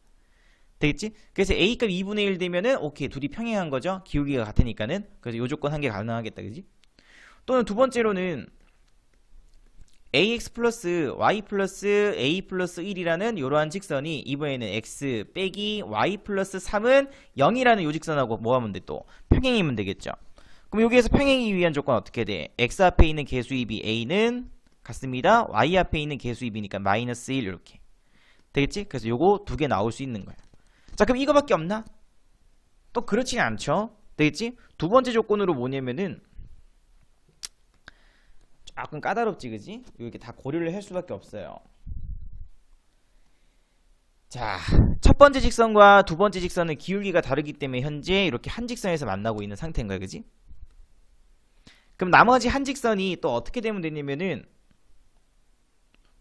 되겠지? 그래서 a 값 2분의 1 되면은 오케이, 둘이 평행한 거죠. 기울기가 같으니까는. 그래서 요 조건 한 개 가능하겠다. 그지? 또는 두 번째로는 ax 플러스 y 플러스 a 플러스 1이라는 이러한 직선이 이번에는 x 빼기 y 플러스 3은 0이라는 요 직선하고 뭐 하면 돼? 또 평행이면 되겠죠. 그럼 여기에서 평행이기 위한 조건 어떻게 돼? x 앞에 있는 개수의 b a는 같습니다. y 앞에 있는 개수의 b니까 마이너스 1 이렇게 되겠지? 그래서 요거 두 개 나올 수 있는 거야. 자, 그럼 이거밖에 없나? 또 그렇지는 않죠. 되겠지? 두 번째 조건으로 뭐냐면은 조금 까다롭지, 그지? 이렇게 다 고려를 할 수밖에 없어요. 자, 첫 번째 직선과 두 번째 직선은 기울기가 다르기 때문에 현재 이렇게 한 직선에서 만나고 있는 상태인 거야, 그지? 그럼 나머지 한 직선이 또 어떻게 되면 되냐면은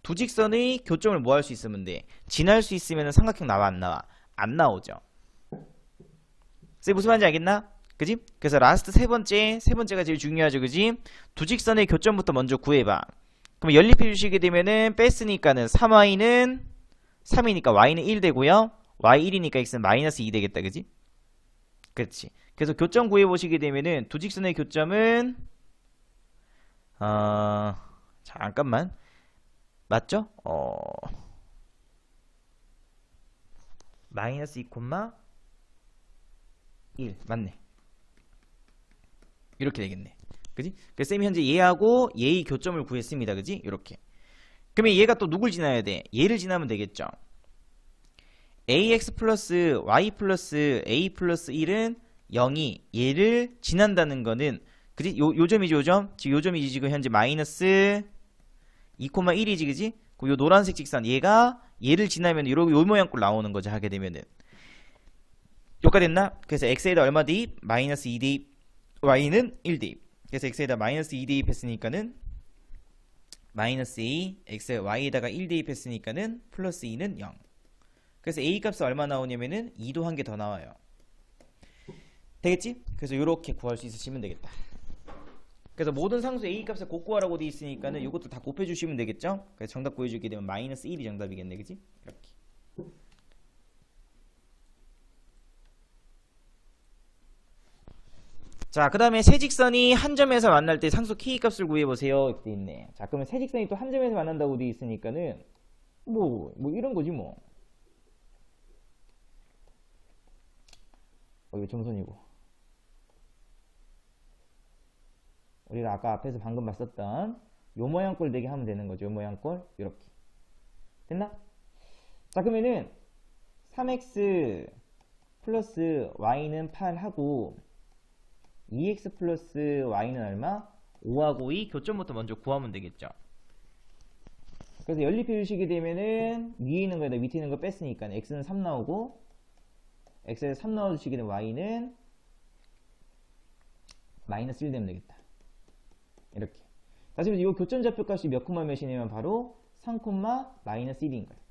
두 직선의 교점을 뭐 할 수 있으면 돼? 지날 수 있으면 삼각형 나와 안 나와? 안 나오죠. 쌤 무슨 말인지 알겠나? 그지? 그래서 라스트 세 번째가 제일 중요하죠. 그지? 두 직선의 교점부터 먼저 구해봐. 그럼 연립해 주시게 되면은 뺐으니까는 3y는 3이니까 y는 1 되고요. y 1이니까 x는 마이너스 2 되겠다. 그지? 그렇지. 그래서 교점 구해 보시게 되면은 두 직선의 교점은 잠깐만. 맞죠? 마이너스 2, 1 맞네. 이렇게 되겠네. 그지? 그래서 쌤이 현재 얘하고 얘의 교점을 구했습니다. 그지? 이렇게. 그러면 얘가 또 누굴 지나야 돼? 얘를 지나면 되겠죠. ax 플러스 y 플러스 a 플러스 1은 0이 얘를 지난다는 거는 그지? 요 점이지, 요 점? 지금 요 점이지, 지금 현재 마이너스 2, 1이지, 그지? 요 노란색 직선 얘가 얘를 지나면 요 모양꼴 나오는 거죠. 하게 되면은 여기까지 됐나? 그래서 x에다 얼마 대입? 마이너스 2 대입, y는 1 대입. 그래서 x에다 마이너스 2 대입했으니까는 마이너스 2, x, y에다가 1 대입했으니까는 플러스 2는 0. 그래서 a 값은 얼마 나오냐면은 2도 한 개 더 나와요. 되겠지? 그래서 이렇게 구할 수 있으시면 되겠다. 그래서 모든 상수 a 값을 곱구하라고 돼 있으니까는 이것도 다 곱해주시면 되겠죠? 그래서 정답 구해주게 되면 마이너스 1이 정답이겠네, 그지? 이렇게. 자, 그 다음에 세직선이 한 점에서 만날 때 상수 k 값을 구해보세요. 이렇게 돼 있네. 자, 그러면 세직선이 또 한 점에서 만난다고 돼 있으니까는 뭐 이런 거지 뭐. 이거 점선이고. 우리가 아까 앞에서 방금 봤었던 요 모양 꼴 되게 하면 되는 거죠. 요 모양 꼴 이렇게. 됐나? 자, 그러면은 3x 플러스 y는 8 하고 2x 플러스 y는 얼마? 5하고 2 교점부터 먼저 구하면 되겠죠. 그래서 연립해 주시게 되면은 위에 있는 거에다 밑에 있는 거 뺐으니까 x는 3 나오고 x에 3 넣어주시게 되면 y는 마이너스 1 되면 되겠다. 이렇게. 다시 말해서 이 교점 좌표값이 몇 콤마 몇이냐면 바로 3 콤마 마이너스 1인 거예요.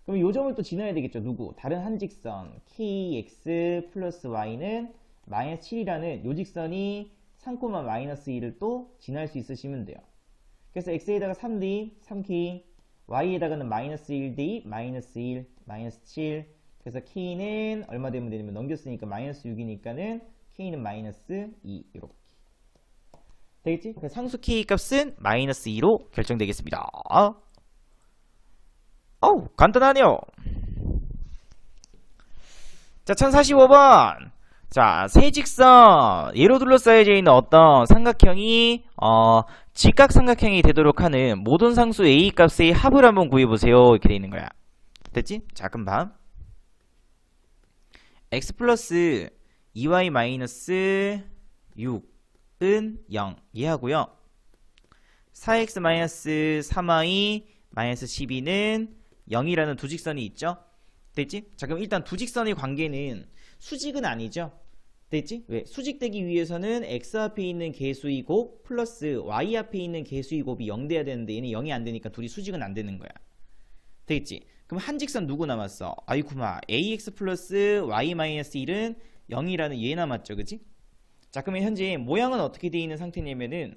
그럼 이 점을 또 지나야 되겠죠. 누구? 다른 한 직선 kx 플러스 y는 마이너스 7이라는 요 직선이 3 콤마 마이너스 1을 또 지날 수 있으시면 돼요. 그래서 x에다가 3d 3k y에다가는 마이너스 1d 마이너스 1 마이너스 7 그래서 k는 얼마 되면 되냐면 넘겼으니까 마이너스 6이니까는 k는 마이너스 2 이렇게 되겠지? 그래서 상수 k 값은 마이너스 2로 결정되겠습니다. 어우 간단하네요. 자 1045번 자 세직선 얘로 둘러싸여져 있는 어떤 삼각형이 직각삼각형이 되도록 하는 모든 상수 a 값의 합을 한번 구해보세요. 이렇게 돼 있는 거야. 됐지? 자 그럼 봐. x 플러스 2y 마이너스 6은 0 이해하고요. 4x 마이너스 3y 마이너스 12는 0이라는 두 직선이 있죠. 됐지? 자 그럼 일단 두 직선의 관계는 수직은 아니죠. 됐지? 왜? 수직되기 위해서는 x 앞에 있는 개수의 곱 플러스 y 앞에 있는 개수의 곱이 0 돼야 되는데 얘는 0이 안 되니까 둘이 수직은 안 되는 거야. 되겠지? 그럼 한 직선 누구 남았어? 아이쿠마 ax 플러스 y 마이너스 1은 0이라는 얘 남았죠. 그치? 자 그러면 현재 모양은 어떻게 되어 있는 상태냐면은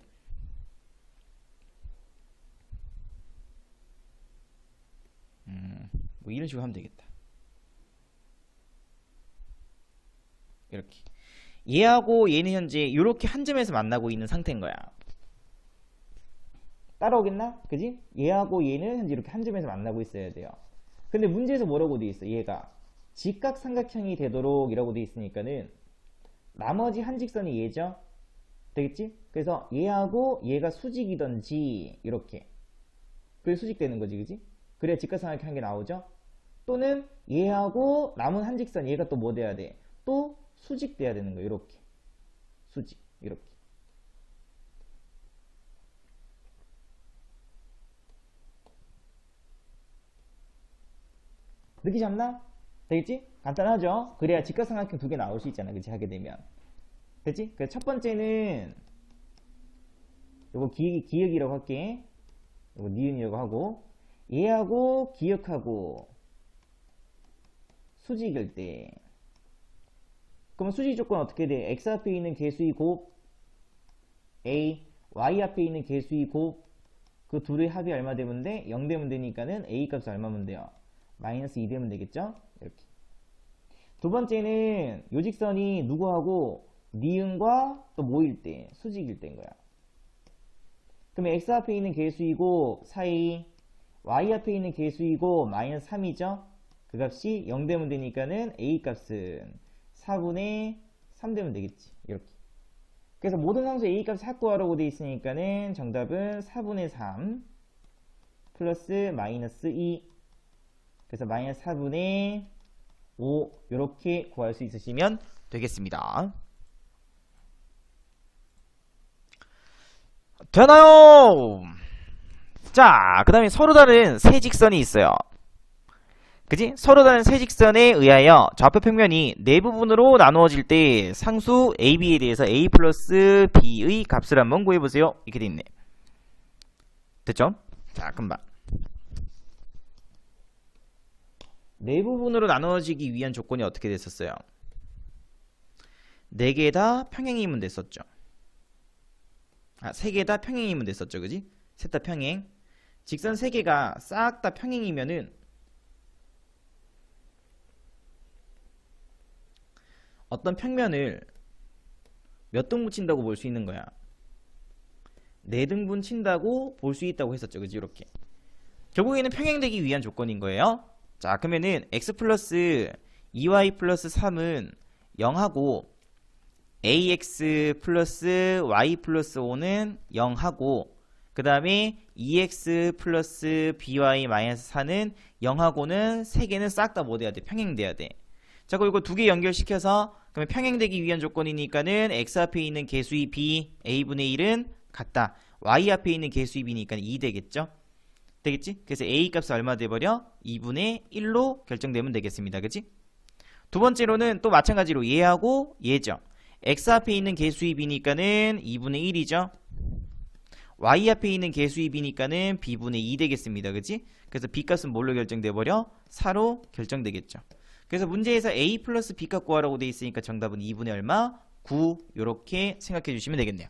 뭐 이런 식으로 하면 되겠다. 이렇게 얘하고 얘는 현재 이렇게 한 점에서 만나고 있는 상태인 거야. 따라오겠나? 그지? 얘하고 얘는 현재 이렇게 한 점에서 만나고 있어야 돼요. 근데 문제에서 뭐라고 돼 있어? 얘가 직각삼각형이 되도록 이라고 돼 있으니까는 나머지 한 직선이 얘죠? 되겠지? 그래서 얘하고 얘가 수직이던지 이렇게 그래 수직되는 거지. 그지? 그래야 직각삼각형 한 게 나오죠? 또는 얘하고 남은 한 직선 얘가 또 뭐 돼야 돼? 또 수직돼야 되는 거예요. 이렇게 수직 이렇게 느끼 잡나? 되겠지? 간단하죠? 그래야 직각삼각형 두 개 나올 수 있잖아. 그치? 하게 되면 됐지? 그래서 첫 번째는 요거 기역이라고 할게. 요거 니은이라고 하고 얘하고 기역하고 수직일 때 그러면 수직 조건 어떻게 돼? x 앞에 있는 개수의 곱 a, y 앞에 있는 개수의 곱 그 둘의 합이 얼마 되면 돼? 0 되면 되니까는 a 값이 얼마면 돼요? 마이너스 2 되면 되겠죠? 이렇게. 두 번째는 요 직선이 누구하고 니은과 또 뭐일 때? 수직일 때인 거야. 그러면 x 앞에 있는 개수이고 사이 y 앞에 있는 개수이고 마이너스 3이죠? 그 값이 0 되면 되니까는 a 값은 4분의 3 되면 되겠지. 이렇게. 그래서 모든 상수 a 값을 확보하라고 되어 있으니까는 정답은 4분의 3 플러스 마이너스 2 그래서 마이너스 4분의 5 이렇게 구할 수 있으시면 되겠습니다. 되나요? 자, 그 다음에 서로 다른 세 직선이 있어요. 그지? 서로 다른 세 직선에 의하여 좌표 평면이 네 부분으로 나누어질 때 상수 AB에 대해서 A 플러스 B의 값을 한번 구해보세요. 이렇게 돼 있네. 됐죠? 자, 금방. 네 부분으로 나누어지기 위한 조건이 어떻게 됐었어요? 네 개 다 평행이면 됐었죠. 세 개 다 평행이면 됐었죠. 그지? 셋 다 평행. 직선 세 개가 싹 다 평행이면은 어떤 평면을 몇 등분 친다고 볼 수 있는 거야? 4등분 친다고 볼 수 있다고 했었죠. 그지? 이렇게. 결국에는 평행되기 위한 조건인 거예요. 자, 그러면은 x 플러스 2y 플러스 3은 0하고 ax 플러스 y 플러스 5는 0하고 그 다음에 2x 플러스 by 마이너스 4는 0하고는 3개는 싹 다 뭐 돼야 돼? 평행돼야 돼. 자, 그리고 두 개 연결시켜서 그러면 평행되기 위한 조건이니까는 x 앞에 있는 개수의 b a분의 1은 같다. y 앞에 있는 개수의 b니까 2 되겠죠? 되겠지? 그래서 a 값이 얼마 돼버려? 2분의 1로 결정되면 되겠습니다. 그치? 두 번째로는 또 마찬가지로 얘하고 얘죠. x 앞에 있는 개수의 b니까는 2분의 1이죠. y 앞에 있는 개수의 b니까는 b분의 2 되겠습니다. 그치? 그래서 b 값은 뭘로 결정돼버려? 4로 결정되겠죠. 그래서 문제에서 a 플러스 b 값 구하라고 돼 있으니까 정답은 2분의 얼마? 9 요렇게 생각해 주시면 되겠네요.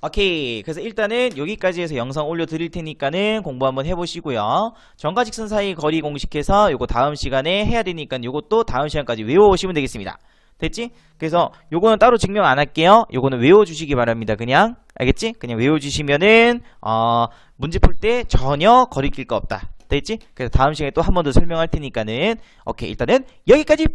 오케이. 그래서 일단은 여기까지 해서 영상 올려드릴 테니까는 공부 한번 해보시고요. 점과 직선 사이 거리 공식해서 요거 다음 시간에 해야 되니까 요것도 다음 시간까지 외워오시면 되겠습니다. 됐지? 그래서 요거는 따로 증명 안 할게요. 요거는 외워주시기 바랍니다. 그냥 알겠지? 그냥 외워주시면은 문제 풀 때 전혀 거리낄 거 없다. 됐지? 그래서 다음 시간에 또 한 번 더 설명할 테니까는 오케이. 일단은 여기까지.